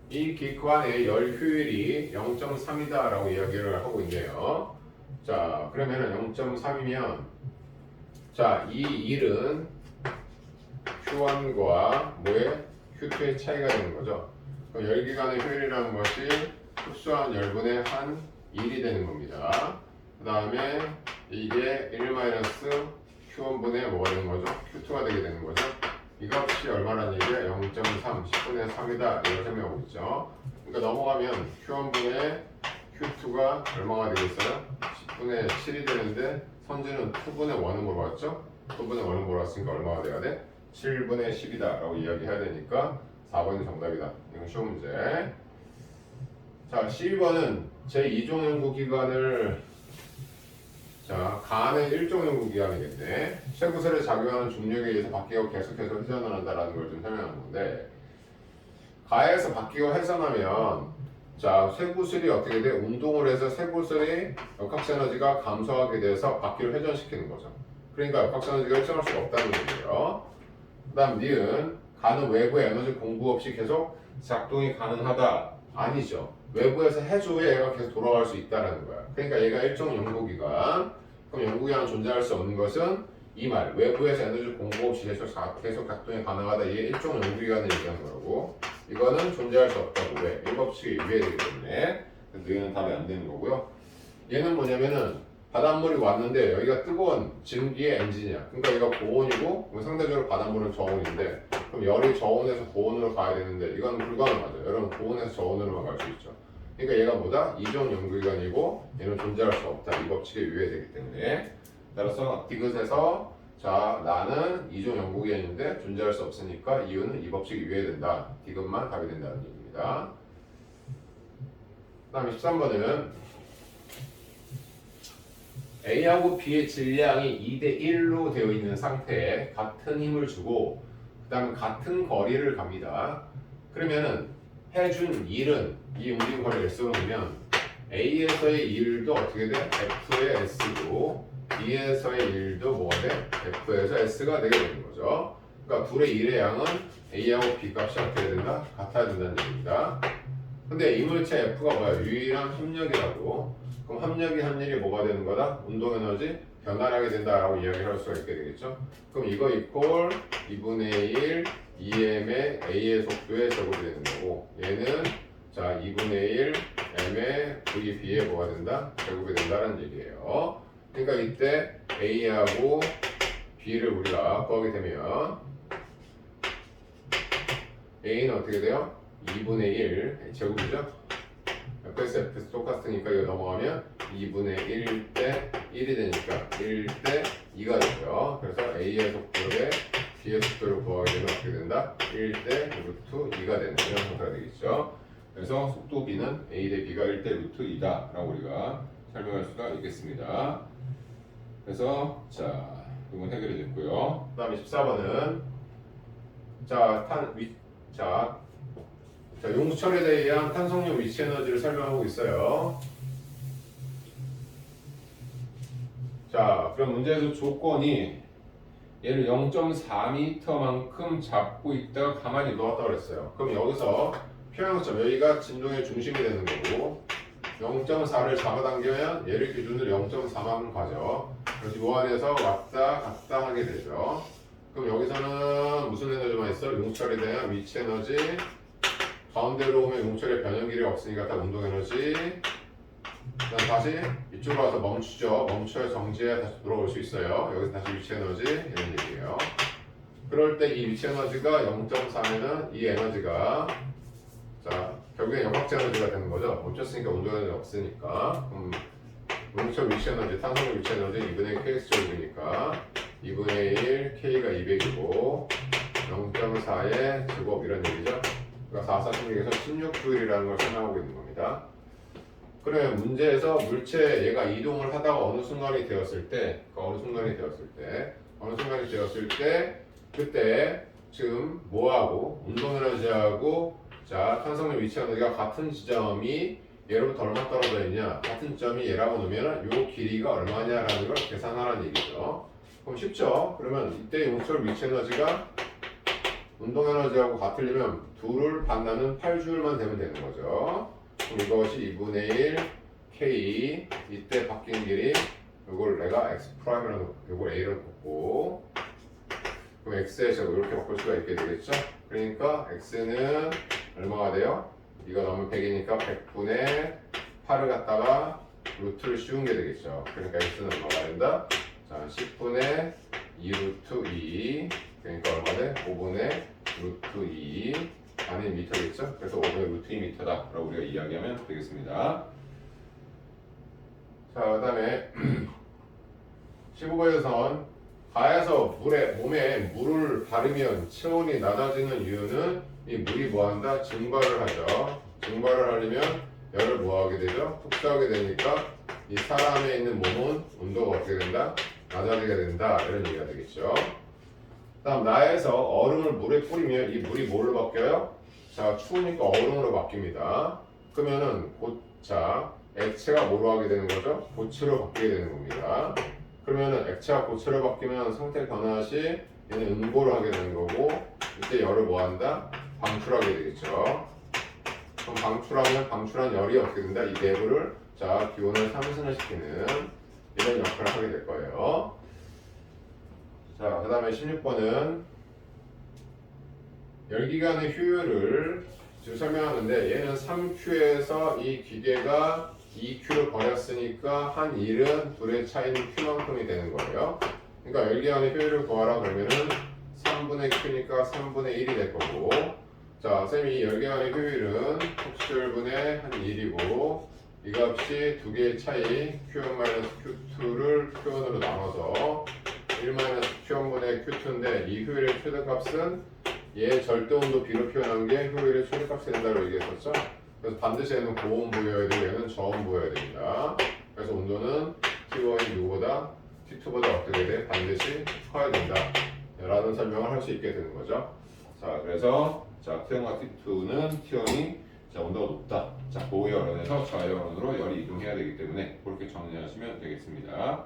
이 기관의 열 효율이 0.3이다 라고 이야기를 하고 있네요. 자, 그러면은 0.3이면 자, 이 1은 Q1과 뭐의 Q2의 차이가 되는 거죠. 그럼 열기관의 효율이라는 것이 흡수한 열분의 한 1이 되는 겁니다. 그 다음에 이게 1-Q1분의 뭐가 되는 거죠? Q2가 되게 되는 거죠. 이 값이 얼마라는 얘기야? 0.3, 10분의 3이다. 이걸 설명하고 있죠. 그러니까 넘어가면 Q1분의 Q2가 얼마가 되겠어요? 10분의 7이 되는데 선지는 2분의 1을 물어봤죠? 2분의 1을 물어봤으니까 얼마가 돼야 돼? 7분의 10이다 라고 이야기해야 되니까 4번이 정답이다. 이건 쉬운 문제. 자, 12번은 제2종 연구기관을 자, 가는 1종 연구기관이겠네. 쇠구슬에 작용하는 중력에 의해서 바뀌고 계속해서 회전을 한다는 걸 좀 설명하는 건데, 가에서 바뀌고 회전하면 자, 쇠구슬이 어떻게 돼? 운동을 해서 쇠구슬의 역학시 에너지가 감소하게 돼서 바퀴를 회전시키는 거죠. 그러니까 역학시 에너지가 일정할 수가 없다는 얘기예요. 그 다음 니은 가는 외부의 에너지 공부 없이 계속 작동이 가능하다. 아니죠. 외부에서 해줘야 얘가 계속 돌아갈 수 있다는 거야. 그러니까 얘가 일종 연구기관. 그럼 연구기관은 존재할 수 없는 것은 이 말, 외부에서 에너지 공급 없이 계속 작동이 가능하다. 이게 일종 연구기관을 얘기하는 거고, 이거는 존재할 수 없다고. 왜? 이 법칙이 위배되기 때문에. 얘는 답이 안 되는 거고요. 얘는 뭐냐면은 바닷물이 왔는데 여기가 뜨거운 증기의 엔진이야. 그러니까 얘가 고온이고 상대적으로 바닷물은 저온인데, 그럼 열이 저온에서 고온으로 가야 되는데 이건 불가능하죠. 열은 고온에서 저온으로만 갈 수 있죠. 그러니까 얘가 뭐다? 이종 연구기관이고 얘는 존재할 수 없다. 이 법칙에 위배되기 때문에. 따라서 디귿에서 자 나는 이종 연구기관인데 존재할 수 없으니까 이유는 이 법칙이 위배된다. 디귿만 답이 된다는 얘기입니다. 그 다음에 13번은 A하고 B의 질량이 2대1로 되어 있는 상태에 같은 힘을 주고 그 다음에 같은 거리를 갑니다. 그러면은 해준 일은 이 움직임 거리를 S로 놓으면 A에서의 일도 어떻게 돼? F의 S고 B에서의 일도 뭐가 돼? F에서 S가 되게 되는 거죠. 그러니까 둘의 일의 양은 A하고 B 값이 어떻게 된다? 같아야 된다는 얘기입니다. 근데 이물체 F가 뭐야? 유일한 협력이라고. 그럼 협력이 한 일이 뭐가 되는 거다? 운동에너지 변화하게 된다라고 이야기를 할 수가 있게 되겠죠. 그럼 이거 이퀄 2분의 1 EM의 A의 속도에 제곱이 되는 거고, 얘는 자 2분의 1 M의 VB의 뭐가 된다? 제곱이 된다는 얘기예요. 그러니까 이때 A하고 B를 우리가 구하게 되면 A는 어떻게 돼요? 2분의 1 제곱이죠? F에서 F에서 똑같으니까 이거 넘어가면 2분의 1대 1이 되니까 1대 2가 되죠. 그래서 A의 속도를 B의 속도를 구하게 되면 어떻게 된다? 1대 루트 2가 되는 이런 형태가 되겠죠. 그래서 속도 B는 A 대 B가 1대 루트 2다 라고 우리가 설명할 수가 있겠습니다. 그래서 자 이건 해결이 됐고요. 그 다음에 14번은 자, 용수철에 대한 탄성용 위치 에너지를 설명하고 있어요. 자, 그럼 문제에서 조건이 얘를 0.4m만큼 잡고 있다가 가만히 놓았다고 그랬어요. 그럼 여기서 평형점, 여기가 진동의 중심이 되는 거고 0.4를 잡아당기면 얘를 기준으로 0.4만큼 가죠. 그래서 요 안에서 왔다 갔다 하게 되죠. 그럼 여기서는 무슨 에너지만 있어? 용수철에 대한 위치 에너지, 가운데로 오면 용철의 변형 길이 없으니까 딱 운동 에너지. 그다음 다시 이쪽으로 와서 멈추죠. 멈춰야 정지해 다시 돌아올 수 있어요. 여기서 다시 위치 에너지 이런 얘기예요. 그럴 때 이 위치 에너지가 0.4면은 이 에너지가 자 결국엔 역학적 에너지가 되는 거죠. 멈췄으니까 운동 에너지 없으니까. 용철 위치 에너지, 탄성의 위치 에너지 2분의 kx 제곱이니까 2분의 1 k가 200이고 0.4의 제곱 이런 얘기죠. 그러니까 4,4,16에서 16조일이라는 걸 설명하고 있는 겁니다. 그러면 문제에서 물체 얘가 이동을 하다가 어느 순간이 되었을 때, 그때 지금 뭐하고 운동 에너지하고 자 탄성의 위치 에너지가 같은 지점이 얘로부터 얼마 떨어져 있냐, 같은 점이 얘라고 놓으면 요 길이가 얼마냐라는 걸 계산하라는 얘기죠. 그럼 쉽죠? 그러면 이때 용철 위치 에너지가 운동 에너지하고 같으려면 둘을 반나는 8줄만 되면 되는 거죠. 그럼 이것이 2분의 1 K, 이때 바뀐 길이 이걸 내가 X''이라고 놓고 이걸 A로 꽂고 그럼 X의 제곱 이렇게 바꿀 수가 있게 되겠죠. 그러니까 X는 얼마가 돼요? 이거 넣으면 100이니까 100분의 8을 갖다가 루트를 씌운 게 되겠죠. 그러니까 X는 얼마가 된다? 자, 10분의 2 루트 2 그러니까 얼마 돼? 5분의 루트 2 아닌 미터겠죠? 그래서 5분의 루트 2미터다 라고 우리가 이야기하면 되겠습니다. 자, 그 다음에 15번에선 가에서 몸에 물을 바르면 체온이 낮아지는 이유는 이 물이 뭐한다? 증발을 하죠. 증발을 하려면 열을 뭐하게 되죠? 흡수하게 되니까 이 사람에 있는 몸은 온도가 어떻게 된다? 낮아지게 된다 이런 얘기가 되겠죠. 다음 나에서 얼음을 물에 뿌리면 이 물이 뭘로 바뀌어요? 자 추우니까 얼음으로 바뀝니다. 그러면은 자 액체가 뭐로 하게 되는 거죠? 고체로 바뀌게 되는 겁니다. 그러면은 액체가 고체로 바뀌면 상태 변화 시 얘는 음고로 하게 되는 거고 이때 열을 뭐한다? 방출하게 되겠죠. 그럼 방출한 열이 어떻게 된다? 이 내부를 자 기온을 상승을 시키는 이런 역할을 하게 될 거예요. 자, 그 다음에 16번은 열기관의 효율을 지금 설명하는데 얘는 3Q에서 이 기계가 2Q를 버렸으니까 한 일은 둘의 차이는 Q만큼이 되는 거예요. 그러니까 열기관의 효율을 구하라 그러면은 3분의 Q니까 3분의 1이 될 거고, 자, 쌤이 이 열기관의 효율은 톡실분의 한 1이고 이 값이 두 개의 차이 Q1-Q2를 Q1으로 나눠서 1-Q1분의 Q2인데 이 효율의 최대값은 얘 절대온도 B로 표현한 게 효율의 최대값이 된다고 얘기했었죠. 그래서 반드시 얘는 고온 보여야 되고 얘는 저온 보여야 됩니다. 그래서 온도는 T1이 누구보다 T2보다 어떻게 돼? 반드시 커야 된다 라는 설명을 할 수 있게 되는 거죠. 자, 그래서 자, T1과 T2는 T1이 자, 온도가 높다. 자, 고열원에서 저열원으로 열이 이동해야 되기 때문에 그렇게 정리하시면 되겠습니다.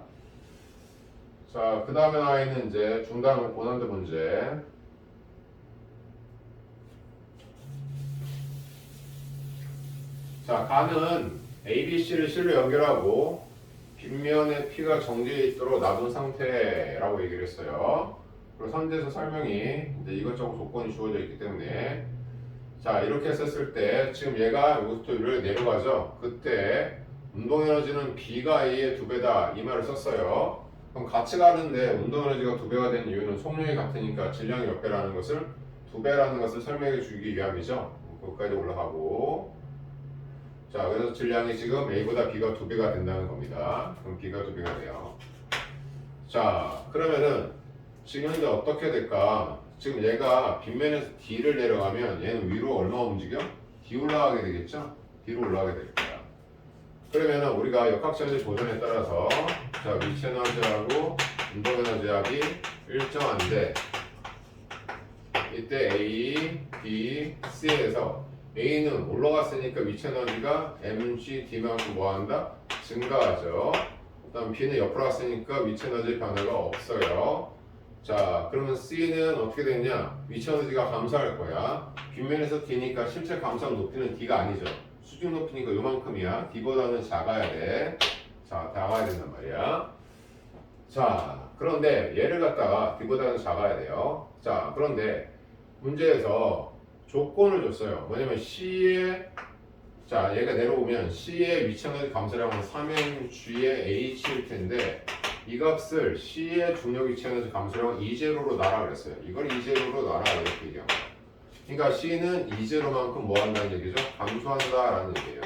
자, 그 다음에 나와 있는 이제 중간 고난도 문제. 자, 간은 ABC를 실로 연결하고 빗면에 P가 정지해 있도록 놔둔 상태라고 얘기를 했어요. 그리고 선제에서 설명이 이제 이것저것 조건이 주어져 있기 때문에 자, 이렇게 했었을 때 지금 얘가 여기서부터 위로 내려가죠. 그때 운동에너지는 B가 A의 2배다 이 말을 썼어요. 그럼 같이 가는데 운동에너지가 2배가 된 이유는 속력이 같으니까 질량이 몇 배라는 것을 2배라는 것을 설명해 주기 위함이죠. 거기까지 올라가고 자, 그래서 질량이 지금 A보다 B가 2배가 된다는 겁니다. 그럼 B가 2배가 돼요. 자, 그러면은 지금 현재 어떻게 될까? 지금 얘가 빗면에서 D를 내려가면 얘는 위로 얼마 움직여? D 올라가게 되겠죠? D로 올라가게 될 거야. 그러면은 우리가 역학전지 조전에 따라서 자, 위치 에너지하고 운동 에너지 합이 일정한데 이때 A, B, C에서 A는 올라갔으니까 위치 에너지가 mg, d만큼 뭐한다? 증가하죠. 그 다음 B는 옆으로 갔으니까 위치 에너지 변화가 없어요. 자, 그러면 C는 어떻게 됐냐? 위치 에너지가 감소할 거야. 빗면에서 D니까 실제 감소한 높이는 D가 아니죠. 수직 높이니까 요만큼이야. D보다는 작아야 돼. 자, 작아야 된단 말이야. 자, 그런데 얘를 갖다가 D보다는 작아야 돼요. 자, 그런데 문제에서 조건을 줬어요. 뭐냐면 C의 자, 얘가 내려오면 C의 위치 에너지 감소량은 3mg의 H일 텐데 이 값을 C의 중력 위치 에너지 감소량은 E0로 놔라 그랬어요. 이걸 E0로 놔라 이렇게 얘기한 거예요. 그러니까 C는 E0만큼 뭐 한다는 얘기죠? 감소한다라는 얘기예요.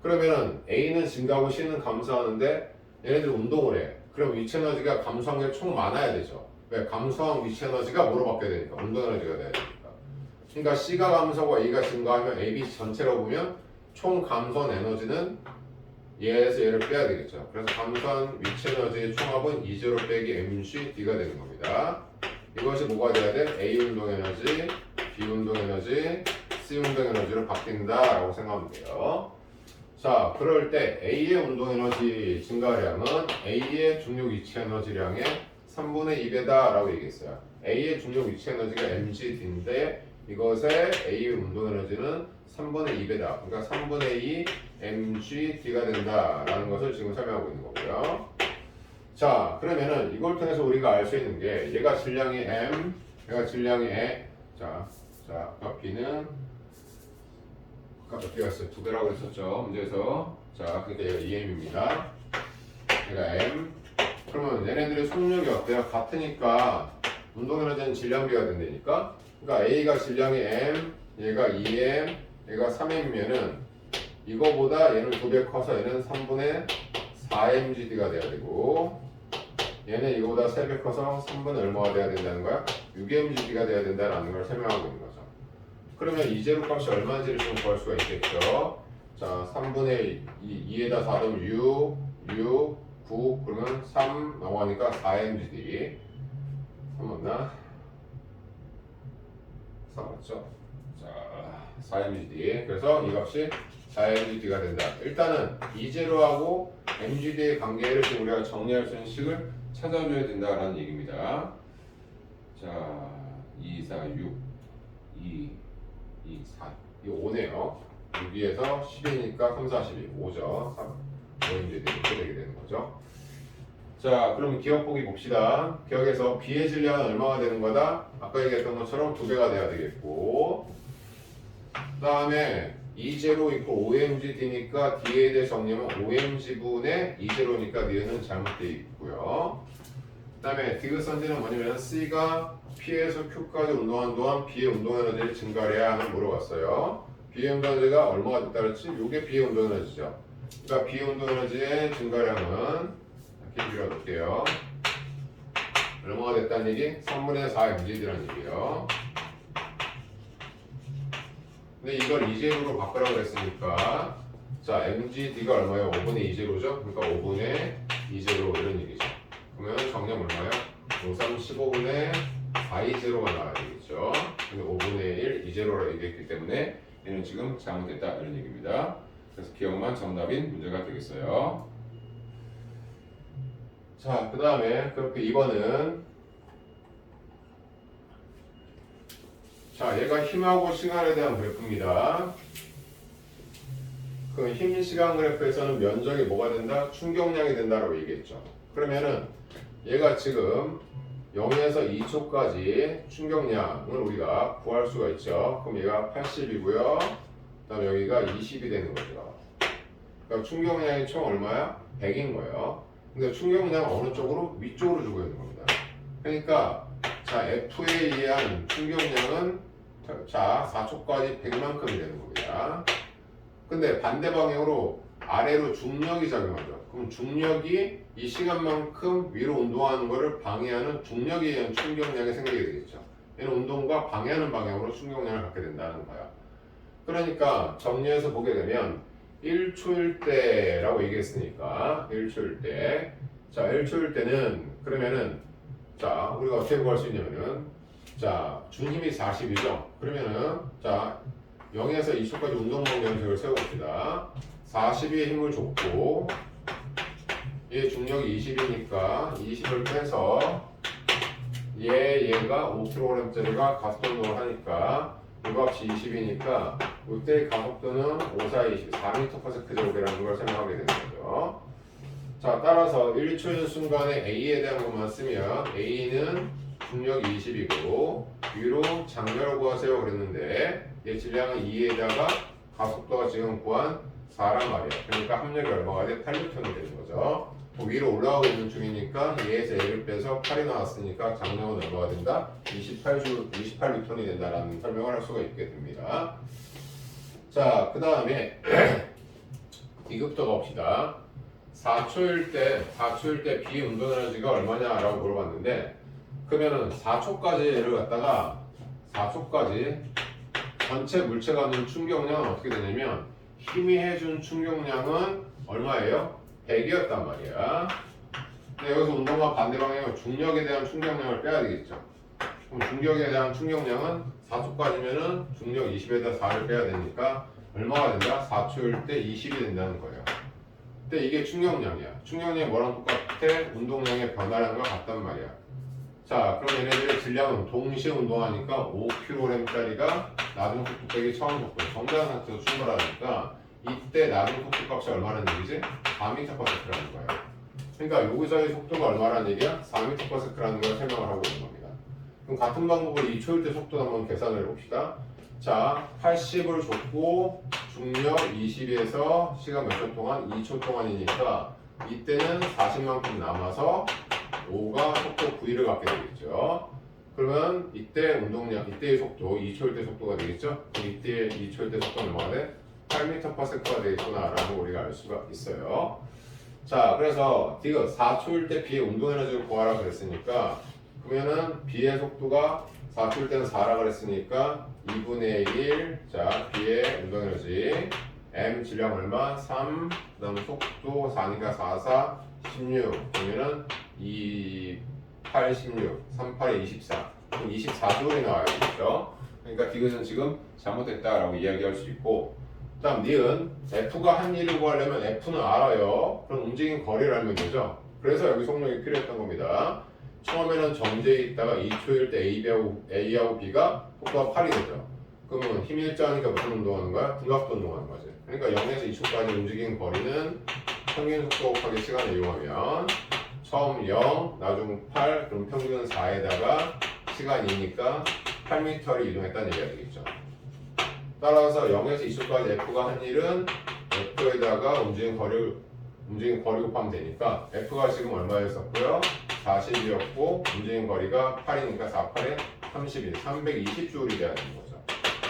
그러면은 A는 증가하고 C는 감소하는데 얘네들 운동을 해. 그럼 위치 에너지가 감소한 게 총 많아야 되죠. 왜? 감소한 위치 에너지가 뭐로 바뀌어야 되니까 운동 에너지가 돼야 되니까. 그러니까 C가 감소하고 A가 증가하면 ABC 전체로 보면 총 감소한 에너지는 얘에서 얘를 빼야 되겠죠. 그래서 감소한 위치 에너지의 총합은 E0 빼기 mg D가 되는 겁니다. 이것이 뭐가 돼야 돼? A 운동 에너지, B 운동 에너지, C 운동 에너지로 바뀐다라고 생각하면 돼요. 자, 그럴 때 A의 운동 에너지 증가량은 A의 중력 위치 에너지량의 3분의 2배다 라고 얘기했어요. A의 중력 위치 에너지가 mgd인데 이것의 A의 운동 에너지는 3분의 2배다. 그러니까 3분의 2 mgd가 된다라는 것을 지금 설명하고 있는 거고요. 자, 그러면은 이걸 통해서 우리가 알 수 있는 게 얘가 질량이 m, 얘가 질량이 e. 자, 아까 B는 아까 몇 개가 있어요? 2배라고 했었죠. 문제에서. 자, 그러니까 얘가 2m입니다. 얘가 m. 그러면 얘네들의 속력이 어때요? 같으니까 운동 에너지는 질량비가 된다니까. 그러니까 A가 질량이 m, 얘가 2m, 얘가 3m이면은 이거보다 얘는 2배 커서 얘는 3분의 4mgd가 돼야 되고 얘는 이거보다 3배 커서 3분의 얼마가 돼야 된다는 거야? 6mgd가 돼야 된다는 걸 설명하고 있는 거죠. 그러면 이 제곱 값이 얼마인지를 좀 구할 수가 있겠죠. 자, 3분의 2에다 4 넣으면 6, 9, 그러면 3 넘어가니까 4mgd. 3 맞나? 4 맞죠? 자, 4mgd. 그래서 이 값이 4mgd가 된다. 일단은 E0하고 mgd의 관계를 지금 우리가 정리할 수 있는 식을 찾아줘야 된다라는 얘기입니다. 자, 2, 4, 6, 2, 4. 이거 5네요. 6에서 10이니까 3, 4, 12. 5죠. 3, 5mgd 이렇게 되게 되는 거죠. 자, 그럼 기억 보기 봅시다. 기억에서 B의 질량은 얼마가 되는 거다? 아까 얘기했던 것처럼 2배가 돼야 되겠고, 그 다음에 E0 있고 OMGD니까 D에 대해 정리하면 OMG분의 E0니까 니은 잘못되어 있고요. 그 다음에 디귿선지는 뭐냐면 C가 P에서 Q까지 운동한 동안 B의 운동에너지를 증가해야 하는 물어봤어요. B의 운동에너지가 얼마가 됐다 그랬지? 요게 B의 운동에너지죠. 그러니까 B의 운동에너지의 증가량은 이렇게 빌어놓을게요. 얼마가 됐다는 얘기? 3분의 4 mgd라는 얘기예요. 근데 이걸 2제로로 바꾸라고 그랬으니까 자 mgd가 얼마예요? 5분의 2제로죠? 그러니까 5분의 2제로 이런 얘기죠. 그러면 정량 얼마예요? 5, 3, 15분의 420가 나와야 되겠죠. 근데 5분의 1 2제로라고 얘기했기 때문에 얘는 지금 잘못됐다 이런 얘기입니다. 그래서 기억만 정답인 문제가 되겠어요. 자, 그 다음에 그렇게 2번은 자, 얘가 힘하고 시간에 대한 그래프입니다. 그 힘, 시간 그래프에서는 면적이 뭐가 된다? 충격량이 된다라고 얘기했죠. 그러면은 얘가 지금 0에서 2초까지 충격량을 우리가 구할 수가 있죠. 그럼 얘가 80이고요. 그 다음에 여기가 20이 되는 거죠. 그러니까 충격량이 총 얼마야? 100인 거예요. 근데 충격량은 어느 쪽으로? 위쪽으로 주고 있는 겁니다. 그러니까 자 F에 의한 충격량은 자 4초까지 100만큼이 되는 겁니다. 근데 반대 방향으로 아래로 중력이 작용하죠. 그럼 중력이 이 시간만큼 위로 운동하는 것을 방해하는 중력에 의한 충격량이 생기게 되겠죠. 얘는 운동과 방해하는 방향으로 충격량을 갖게 된다는 거야. 그러니까 정리해서 보게 되면 1초일 때라고 얘기했으니까 1초일 때. 자 1초일 때는 그러면은 자 우리가 어떻게 구할 수 있냐면은 자 준힘이 40이죠. 그러면은 자 0에서 2초까지 운동방 면적을 세워봅시다. 40의 힘을 줬고 얘 중력이 20이니까 20을 빼서 얘가 5kg짜리가 가속도 운동을 하니까 이 값이 20이니까 이때의 가속도는 5, 4, 20, 4m/s라는 걸 생각하게 되는 거죠. 자, 따라서 1초인 순간에 A에 대한 것만 쓰면 A는 중력이 20이고 위로 장렬을 구하세요 그랬는데 얘 질량은 2에다가 가속도가 지금 구한 4란 말이야. 그러니까 합력이 얼마가 돼? 8N이 되는 거죠. 위로 올라가고 있는 중이니까 얘에서 A를 빼서 8이 나왔으니까 장력은 얼마가 된다? 28N이 된다라는 설명을 할 수가 있게 됩니다. 자, 그 다음에 이것부터 봅시다. 4초일 때 B 운동에너지가 얼마냐라고 물어봤는데 그러면은 4초까지 얘를 갖다가 4초까지 전체 물체가 하는 충격량은 어떻게 되냐면 힘이 해준 충격량은 얼마예요? 100이었단 말이야. 근데 여기서 운동과 반대 방향은 중력에 대한 충격량을 빼야 되겠죠. 그럼 중력에 대한 충격량은 4초까지면은 중력 20에다 4를 빼야 되니까 얼마가 된다? 4초일 때 20이 된다는 거예요. 근데 이게 충격량이야. 충격량이 뭐랑 똑같아? 운동량의 변화량과 같단 말이야. 자, 그럼 얘네들의 질량은 동시에 운동하니까 5kg짜리가 낮은 속도 빼기 처음 속도 정자한 상태에서 충분하니까 이때 낮은 속도 값이 얼마라는 얘기지? 4m/s라는 거예요. 그러니까 여기서의 속도가 얼마라는 얘기야? 4m/s라는 걸 설명을 하고 있는 겁니다. 그럼 같은 방법으로 2초일 때 속도 한번 계산을 해봅시다. 자, 80을 줬고 중력 20에서 시간 몇 초 동안? 2초 동안이니까 이때는 40만큼 남아서 5가 속도 V를 갖게 되겠죠. 그러면 이때 운동량, 이때의 속도, 2초일 때 속도가 되겠죠. 이때 2초일 때 속도는 얼마가 돼? 8m/s가 되겠구나라는 걸 우리가 알 수가 있어요. 자, 그래서 디귿 4초일 때 B의 운동에너지를 구하라 그랬으니까 그러면은 B의 속도가 4초일 때는 4라 그랬으니까 2분의 1, 자 B의 운동에너지 M 질량 얼마? 3, 그 다음 속도 4니까 4, 4, 16 그러면은 2, 8, 16, 3, 8에 24 그럼 24조울이 나와야 되겠죠. 그러니까 디귿은 지금 잘못됐다라고 이야기할 수 있고 그 다음 니은 F가 한 일을 구하려면 F는 알아요. 그럼 움직인 거리를 알면 되죠. 그래서 여기 속력이 필요했던 겁니다. 처음에는 정제에 있다가 2초일 때 A하고 B가 속도가 8이 되죠. 그러면 힘이 일정하니까 무슨 운동하는 거야? 등각도 운동하는 거지. 그러니까 0에서 2초까지 움직인 거리는 평균 속도 곱하기 시간을 이용하면 처음 0, 나중 8, 그럼 평균은 4에다가 시간 2니까 8m를 이동했다는 얘기가 되겠죠. 따라서 0에서 20까지 F가 한 일은 F에다가 움직인 거리 곱하면 되니까 F가 지금 얼마였었고요? 40이었고 움직인 거리가 8이니까 4, 8에 31, 320J이 돼야 되는 거죠.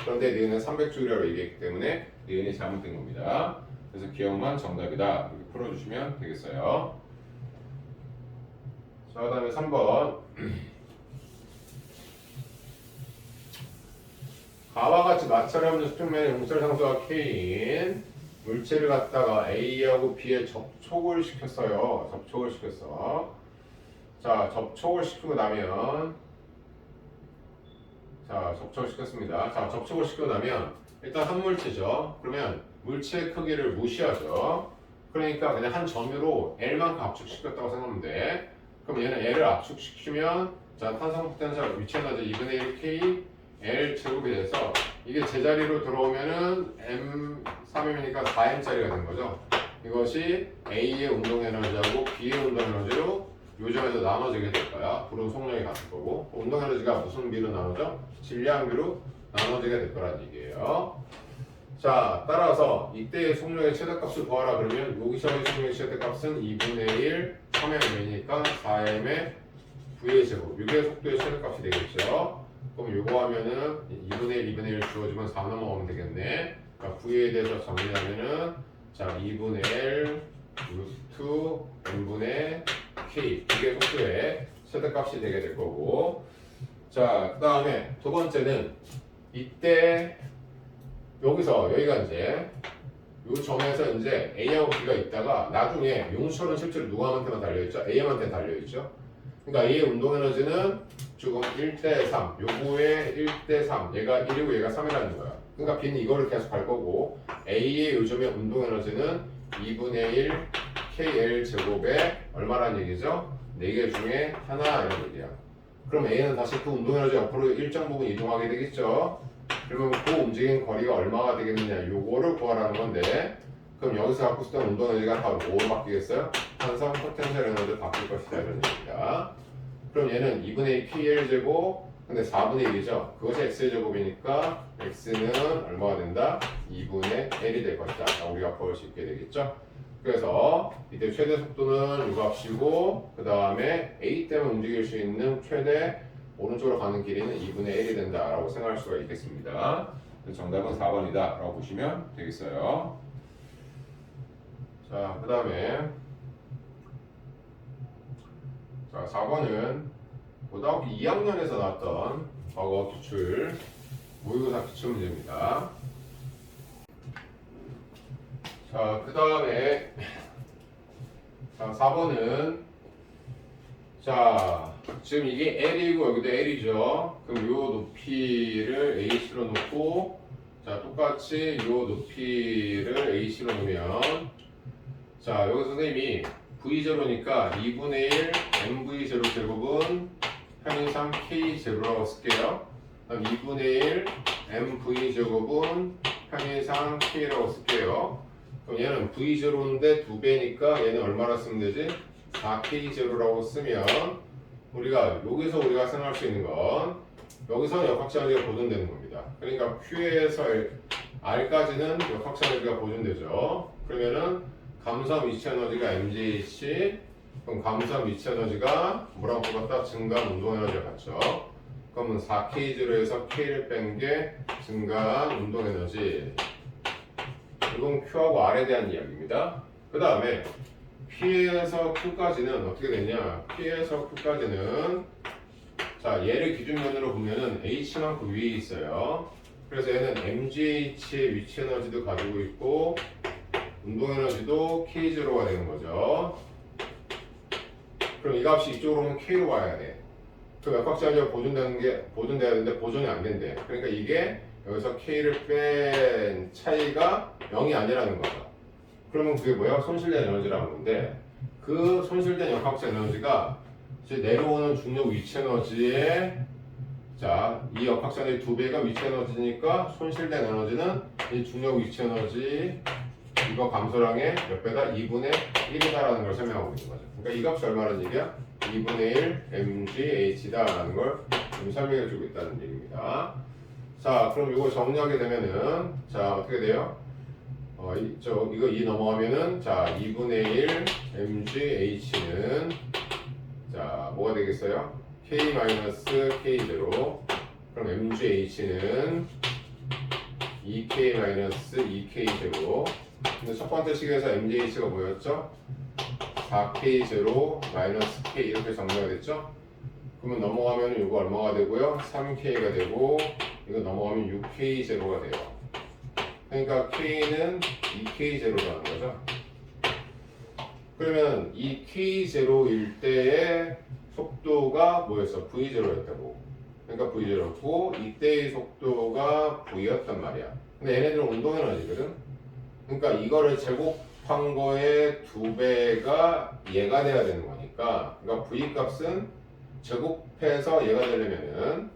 그런데 니은은 300J라고 얘기했기 때문에 니은이 잘못된 겁니다. 그래서 기억만 정답이다. 이렇게 풀어주시면 되겠어요. 자, 그 다음에 3번. 가와 같이 마찰이 없는 수평면의 용설 상수가 K인 물체를 갖다가 A하고 B에 접촉을 시켰어요. 접촉을 시켰어. 자, 접촉을 시키고 나면 자, 접촉을 시켰습니다. 자, 접촉을 시키고 나면 일단 한 물체죠. 그러면 물체의 크기를 무시하죠. 그러니까 그냥 한 점유로 L만큼 압축시켰다고 생각하면 돼. 그럼 얘는 L을 압축시키면 자, 탄성 포텐셜 위치 에너지 2분의 1 K L 제곱이 돼서 이게 제자리로 들어오면은 M3M이니까 4M짜리가 된 거죠. 이것이 A의 운동 에너지하고 B의 운동 에너지로 요점에서 나눠지게 될 거야. 불은 속력이 같을 거고 운동 에너지가 무슨 비로 나누죠? 질량비로 나눠지게 될 거란 얘기예요. 자, 따라서 이때의 속력의 최대값을 구하라 그러면 여기서의 속력의 최대값은 2분의 1 3M이니까 4M의 V의 제곱. 이게 속도의 최대값이 되겠죠. 그럼 이거 하면은 2분의 1, 2분의 1 주어지면 4 넘어가면 되겠네. 그러니까 V에 대해서 정리하면은 자 2분의 L 루트 N분의 K 이게 속도의 최대값이 되게 될 거고. 자, 그 다음에 두 번째는 이때 여기서 여기가 이제 요 점에서 이제 A하고 B가 있다가 나중에 용수철은 실제로 누구한테만 달려있죠? A한테 달려있죠? 그러니까 A의 운동 에너지는 지금 1대3 요거의 1대3 얘가 1이고 얘가 3이라는 거야. 그러니까 B는 이거를 계속 갈 거고 A의 요즘의 운동 에너지는 2분의 1 KL 제곱에 얼마라는 얘기죠? 4개 중에 하나 이런 얘기야. 그럼 A는 다시 그 운동 에너지 옆으로 일정 부분 이동하게 되겠죠? 그러면 그 움직인 거리가 얼마가 되겠느냐 요거를 구하라는 건데 그럼 여기서 갖고 있었던 운동 에너지가 다 뭐로 바뀌겠어요? 탄성 포텐셜 에너지로 바뀔 것이다 이런 얘기입니다. 그럼 얘는 2분의 2 KL 제곱 근데 4분의 1이죠. 그것이 X의 제곱이니까 X는 얼마가 된다? 2분의 L이 될 것이다. 우리가 구할 수 있게 되겠죠. 그래서 이때 최대 속도는 이 값이고 그 다음에 A 때문에 움직일 수 있는 최대 오른쪽으로 가는 길이는 2분의 1이 된다라고 생각할 수가 있겠습니다. 정답은 4번이다 라고 보시면 되겠어요. 자, 그 다음에 자 4번은 고등학교 2학년에서 나왔던 과거 기출 모의고사 기출 문제입니다. 자, 그 다음에 자 4번은 자 지금 이게 L이고 여기도 L이죠. 그럼 요 높이를 AC로 놓고 자 똑같이 요 높이를 AC로 놓으면 자 여기서 선생님이 V0니까 2분의 1 MV0 제곱은 편의상 K0라고 쓸게요. 그럼 2분의 1 MV 제곱은 편의상 K라고 쓸게요. 그럼 얘는 V0인데 2배니까 얘는 얼마나 쓰면 되지? 4K0라고 쓰면 우리가 여기서 우리가 생각할 수 있는 건 여기서 역학시에너지가 보존되는 겁니다. 그러니까 Q에서 R까지는 역학시에너지가 보존되죠. 그러면은 감소한 위치에너지가 MJC 그럼 감소한 위치에너지가 뭐라고 뽑았다? 증가한 운동에너지가 같죠. 그러면 4K0에서 K를 뺀 게 증가한 운동에너지 이건 Q하고 R에 대한 이야기입니다. 그 다음에 P에서 Q까지는 어떻게 되냐? P에서 Q까지는 자 얘를 기준면으로 보면은 H만큼 위에 있어요. 그래서 얘는 MGH의 위치 에너지도 가지고 있고 운동 에너지도 K0가 되는 거죠. 그럼 이 값이 이쪽으로 오면 K로 와야 돼. 그 역학시에너지가 보존돼야 되는데 보존이 안 된대. 그러니까 이게 여기서 K를 뺀 차이가 0이 아니라는 거죠. 그러면 그게 뭐야? 손실된 에너지라는 건데 그 손실된 역학적 에너지가 이제 내려오는 중력 위치 에너지에 자, 이 역학적 에너지 2배가 위치 에너지니까 손실된 에너지는 이 중력 위치 에너지 이거 감소량의 몇 배다? 2분의 1이다라는 걸 설명하고 있는 거죠. 그러니까 이 값이 얼마라는 얘기야? 2분의 1 mgh다라는 걸 지금 설명해 주고 있다는 얘기입니다. 자, 그럼 이거 정리하게 되면은 자 어떻게 돼요? 이거 2 넘어가면은 자 2분의 1 mgh는 자 뭐가 되겠어요? k-k0 그럼 mgh는 2k-2k0 근데 첫 번째 식에서 mgh가 뭐였죠? 4k0 k 이렇게 정리가 됐죠? 그러면 넘어가면 이거 얼마가 되고요? 3k가 되고 이거 넘어가면 6k0가 돼요. 그러니까 k는 2k0라는 거죠. 그러면 이 k0일 때의 속도가 뭐였어? v0였다고. 그러니까 v0였고 이때의 속도가 v였단 말이야. 근데 얘네들은 운동 에너지거든. 그러니까 이거를 제곱한 거의 2배가 얘가 돼야 되는 거니까. 그러니까 v 값은 제곱해서 얘가 되려면은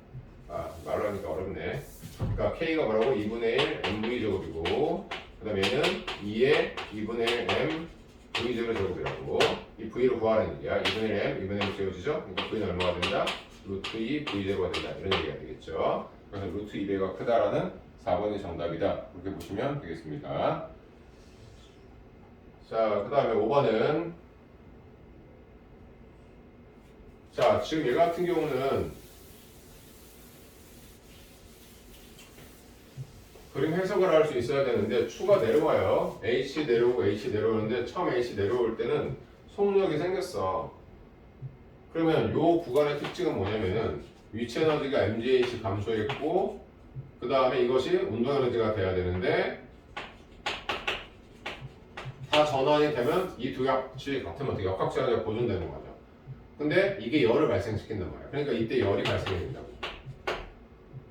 말로 하니까 어렵네. 그러니까 k가 뭐라고? 2분의 1 mv 제곱이고 그 다음에 얘는 2의 2분의 1 m v 제곱 제곱이라고. 이 v를 구하라는 얘기야. 2분의 1 m 2분의 1 제곱이죠. 그러니까 v는 얼마가 된다? 루트 2 v 제곱가 된다. 이런 얘기가 되겠죠. 그래서 루트 2배가 크다라는 4번이 정답이다. 그렇게 보시면 되겠습니다. 자, 그 다음에 5번은 자, 지금 얘 같은 경우는 그림 해석을 할 수 있어야 되는데 추가 내려와요. H 내려오고 H 내려오는데 처음 H 내려올 때는 속력이 생겼어. 그러면 요 구간의 특징은 뭐냐면은 위치 에너지가 mgh 감소했고 그 다음에 이것이 운동 에너지가 돼야 되는데 다 전환이 되면 이 두 값이 같으면 어떻게 역학적 에너지가 보존되는 거죠. 근데 이게 열을 발생시킨단 말이야. 그러니까 이때 열이 발생이 된다고.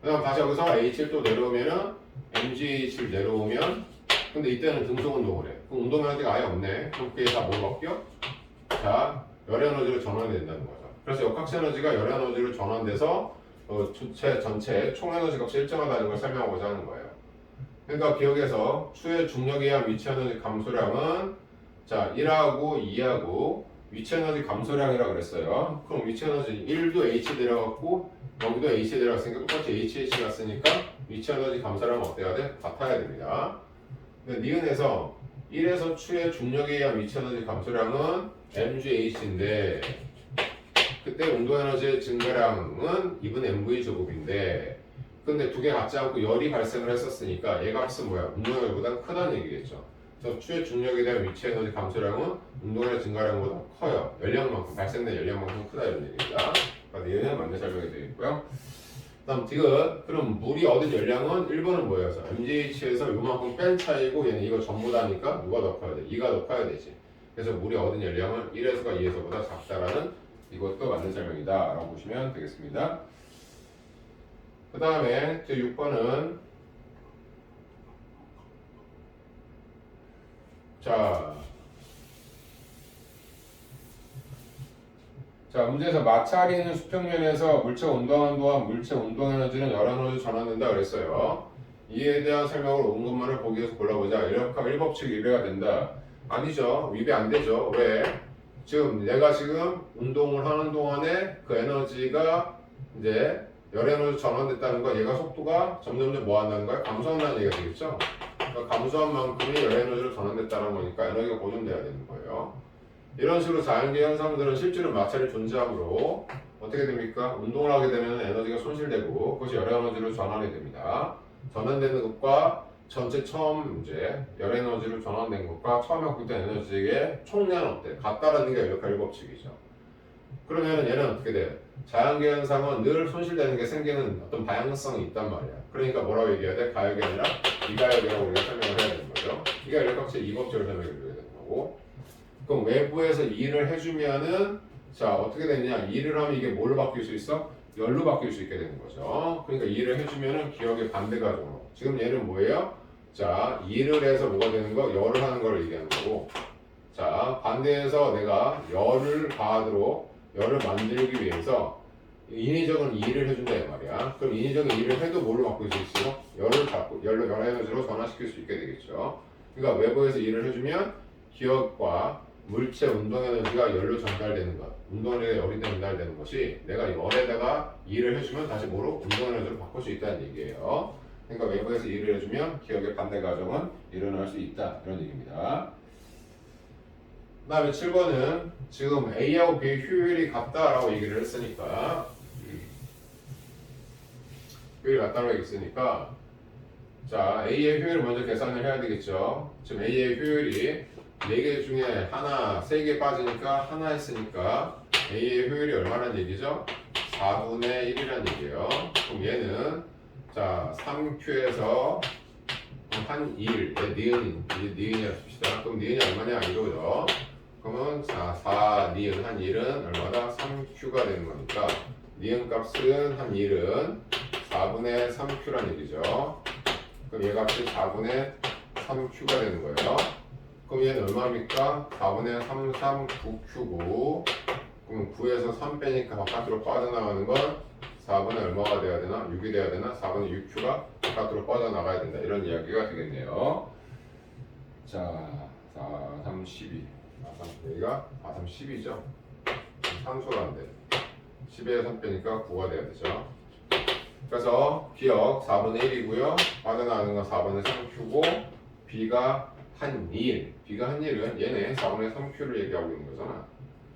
그 다음 다시 여기서 H를 또 내려오면은 mgh를 내려오면 근데 이때는 등속 운동을 해. 그럼 운동 에너지가 아예 없네. 그럼 그게 다 뭐 바뀌어? 자, 열 에너지로 전환이 된다는 거죠. 그래서 역학적 에너지가 열 에너지로 전환돼서 주체 전체 총 에너지 값이 일정하다는 걸 설명하고자 하는 거예요. 그러니까 기억에서 추의 중력에 의한 위치 에너지 감소량은 자 1하고 2하고 위치 에너지 감소량이라고 그랬어요. 그럼 위치 에너지 1도 H 내려갔고 여기도 H 내려갔으니까 똑같이 HH 갔으니까 위치 에너지 감소량은 어때야 돼? 같아야 됩니다. 근데 니은에서 1에서 추의 중력에 의한 위치 에너지 감소량은 mgh인데 그때 운동 에너지의 증가량은 2분의 mv 제곱인데 근데 두 개 같지 않고 열이 발생을 했었으니까 얘가 값은 뭐야? 운동 에너지보다 크다는 얘기겠죠. 그래서 추의 중력에 대한 위치 에너지 감소량은 운동 에너지 증가량보다 커요. 연량만큼 발생된 연량만큼 크다 이런 얘기입니다. 그러니까 얘는 맞는 설명이 되어 있고요. 다음 디귿. 그럼 물이 얻은 열량은 1번은 뭐예요? mgh에서 요만큼 뺀 차이고 얘는 이거 전부 다니까 누가 더 커야 돼? 2가 더 커야 되지. 그래서 물이 얻은 열량은 1에서가 2에서보다 작다라는 이것도 맞는 설명이다 라고 보시면 되겠습니다. 그 다음에 제 6번은 자 문제에서 마찰이 있는 수평면에서 물체가 운동하는 동안 물체 운동 에너지는 열 에너지로 전환된다 그랬어요. 이에 대한 설명을 온 것만을 보기 위해서 골라보자. 이렇게 1법칙 위배가 된다. 아니죠. 위배 안 되죠. 왜? 지금 내가 지금 운동을 하는 동안에 그 에너지가 이제 열 에너지 전환됐다는 거 얘가 속도가 점점점 뭐 한다는 거야? 감소한다는 얘기가 되겠죠? 그러니까 감소한 만큼이 열 에너지로 전환됐다는 거니까 에너지가 보존돼야 되는 거예요. 이런 식으로 자연계 현상들은 실제로 마찰이 존재하므로 어떻게 됩니까? 운동을 하게 되면 에너지가 손실되고 그것이 열 에너지로 전환이 됩니다. 전환되는 것과 전체 처음 이제 열 에너지로 전환된 것과 처음에 확보된 에너지의 총량은 어때? 같다라는 게 이렇게 법칙이죠. 그러면 얘는 어떻게 돼? 자연계 현상은 늘 손실되는 게 생기는 어떤 방향성이 있단 말이야. 그러니까 뭐라고 얘기해야 돼? 가역이 아니라 비가역이라고 우리가 설명을 해야 되는 거죠. 이가 일각적 이법칙을 설명해 줘야 되는 거고. 그럼 외부에서 일을 해주면은 자 어떻게 되느냐? 일을 하면 이게 뭘로 바뀔 수 있어? 열로 바뀔 수 있게 되는 거죠. 그러니까 일을 해주면은 기억의 반대 과정으로. 지금 얘는 뭐예요? 자 일을 해서 뭐가 되는 거? 열을 하는 걸 얘기하는 거고. 자 반대해서 내가 열을 가하도록 열을 만들기 위해서 인위적인 일을 해준다 이 말이야. 그럼 인위적인 일을 해도 뭘로 바꿀 수 있어요? 열을 바꾸 열로 열 에너지로 전환시킬 수 있게 되겠죠. 그러니까 외부에서 일을 해주면 기억과 물체 운동 에너지가 열로 전달되는 것. 운동 에너지가 열이 전달되는 것이 내가 열에다가 일을 해주면 다시 뭐로? 운동 에너지로 바꿀 수 있다는 얘기예요. 그러니까 외부에서 일을 해주면 기억의 반대 과정은 일어날 수 있다. 이런 얘기입니다. 그 다음에 7번은 지금 A하고 B의 효율이 같다라고 얘기를 했으니까 효율이 같다고 얘기했으니까 자 A의 효율을 먼저 계산을 해야 되겠죠. 지금 A의 효율이 4개 중에 하나, 3개 빠지니까 하나 했으니까 A의 효율이 얼마란 얘기죠? 4분의 1이란 얘기예요. 그럼 얘는 자 3Q에서 한 1, 니은이라 칩시다. 그럼 니은이 얼마냐 이거죠. 그러면 4 니은 한 1은 얼마다? 3Q가 되는 거니까 니은 값은 한 1은 4분의 3Q란 얘기죠. 그럼 얘 값이 4분의 3Q가 되는 거예요. 그럼 얘는 얼마입니까? 4분의 3, 3, 9Q고 그럼 9에서 3 빼니까 바깥으로 빠져나가는 건 4분의 얼마가 돼야 되나? 6이 돼야 되나? 4분의 6Q가 바깥으로 빠져나가야 된다. 이런 이야기가 되겠네요. 자, 4, 3, 12. 여기가 4, 3, 10이죠. 산수란데 10에서 3 빼니까 9가 돼야 되죠. 그래서 기억 4분의 1이고요. 빠져나가는 건 4분의 3Q고 B가 한 2일. B가 한 1은 얘네 4분의 3Q를 얘기하고 있는 거잖아.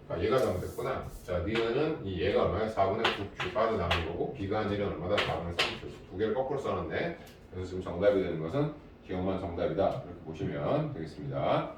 아, 얘가 잘못됐구나. 자, 니은은 이 얘가 얼마야? 4분의 9Q 빠져나가는 거고 B가 한 1은 얼마다? 4분의 3Q. 두 개를 거꾸로 써놨네. 그래서 지금 정답이 되는 것은 기억만 정답이다. 이렇게 보시면 되겠습니다.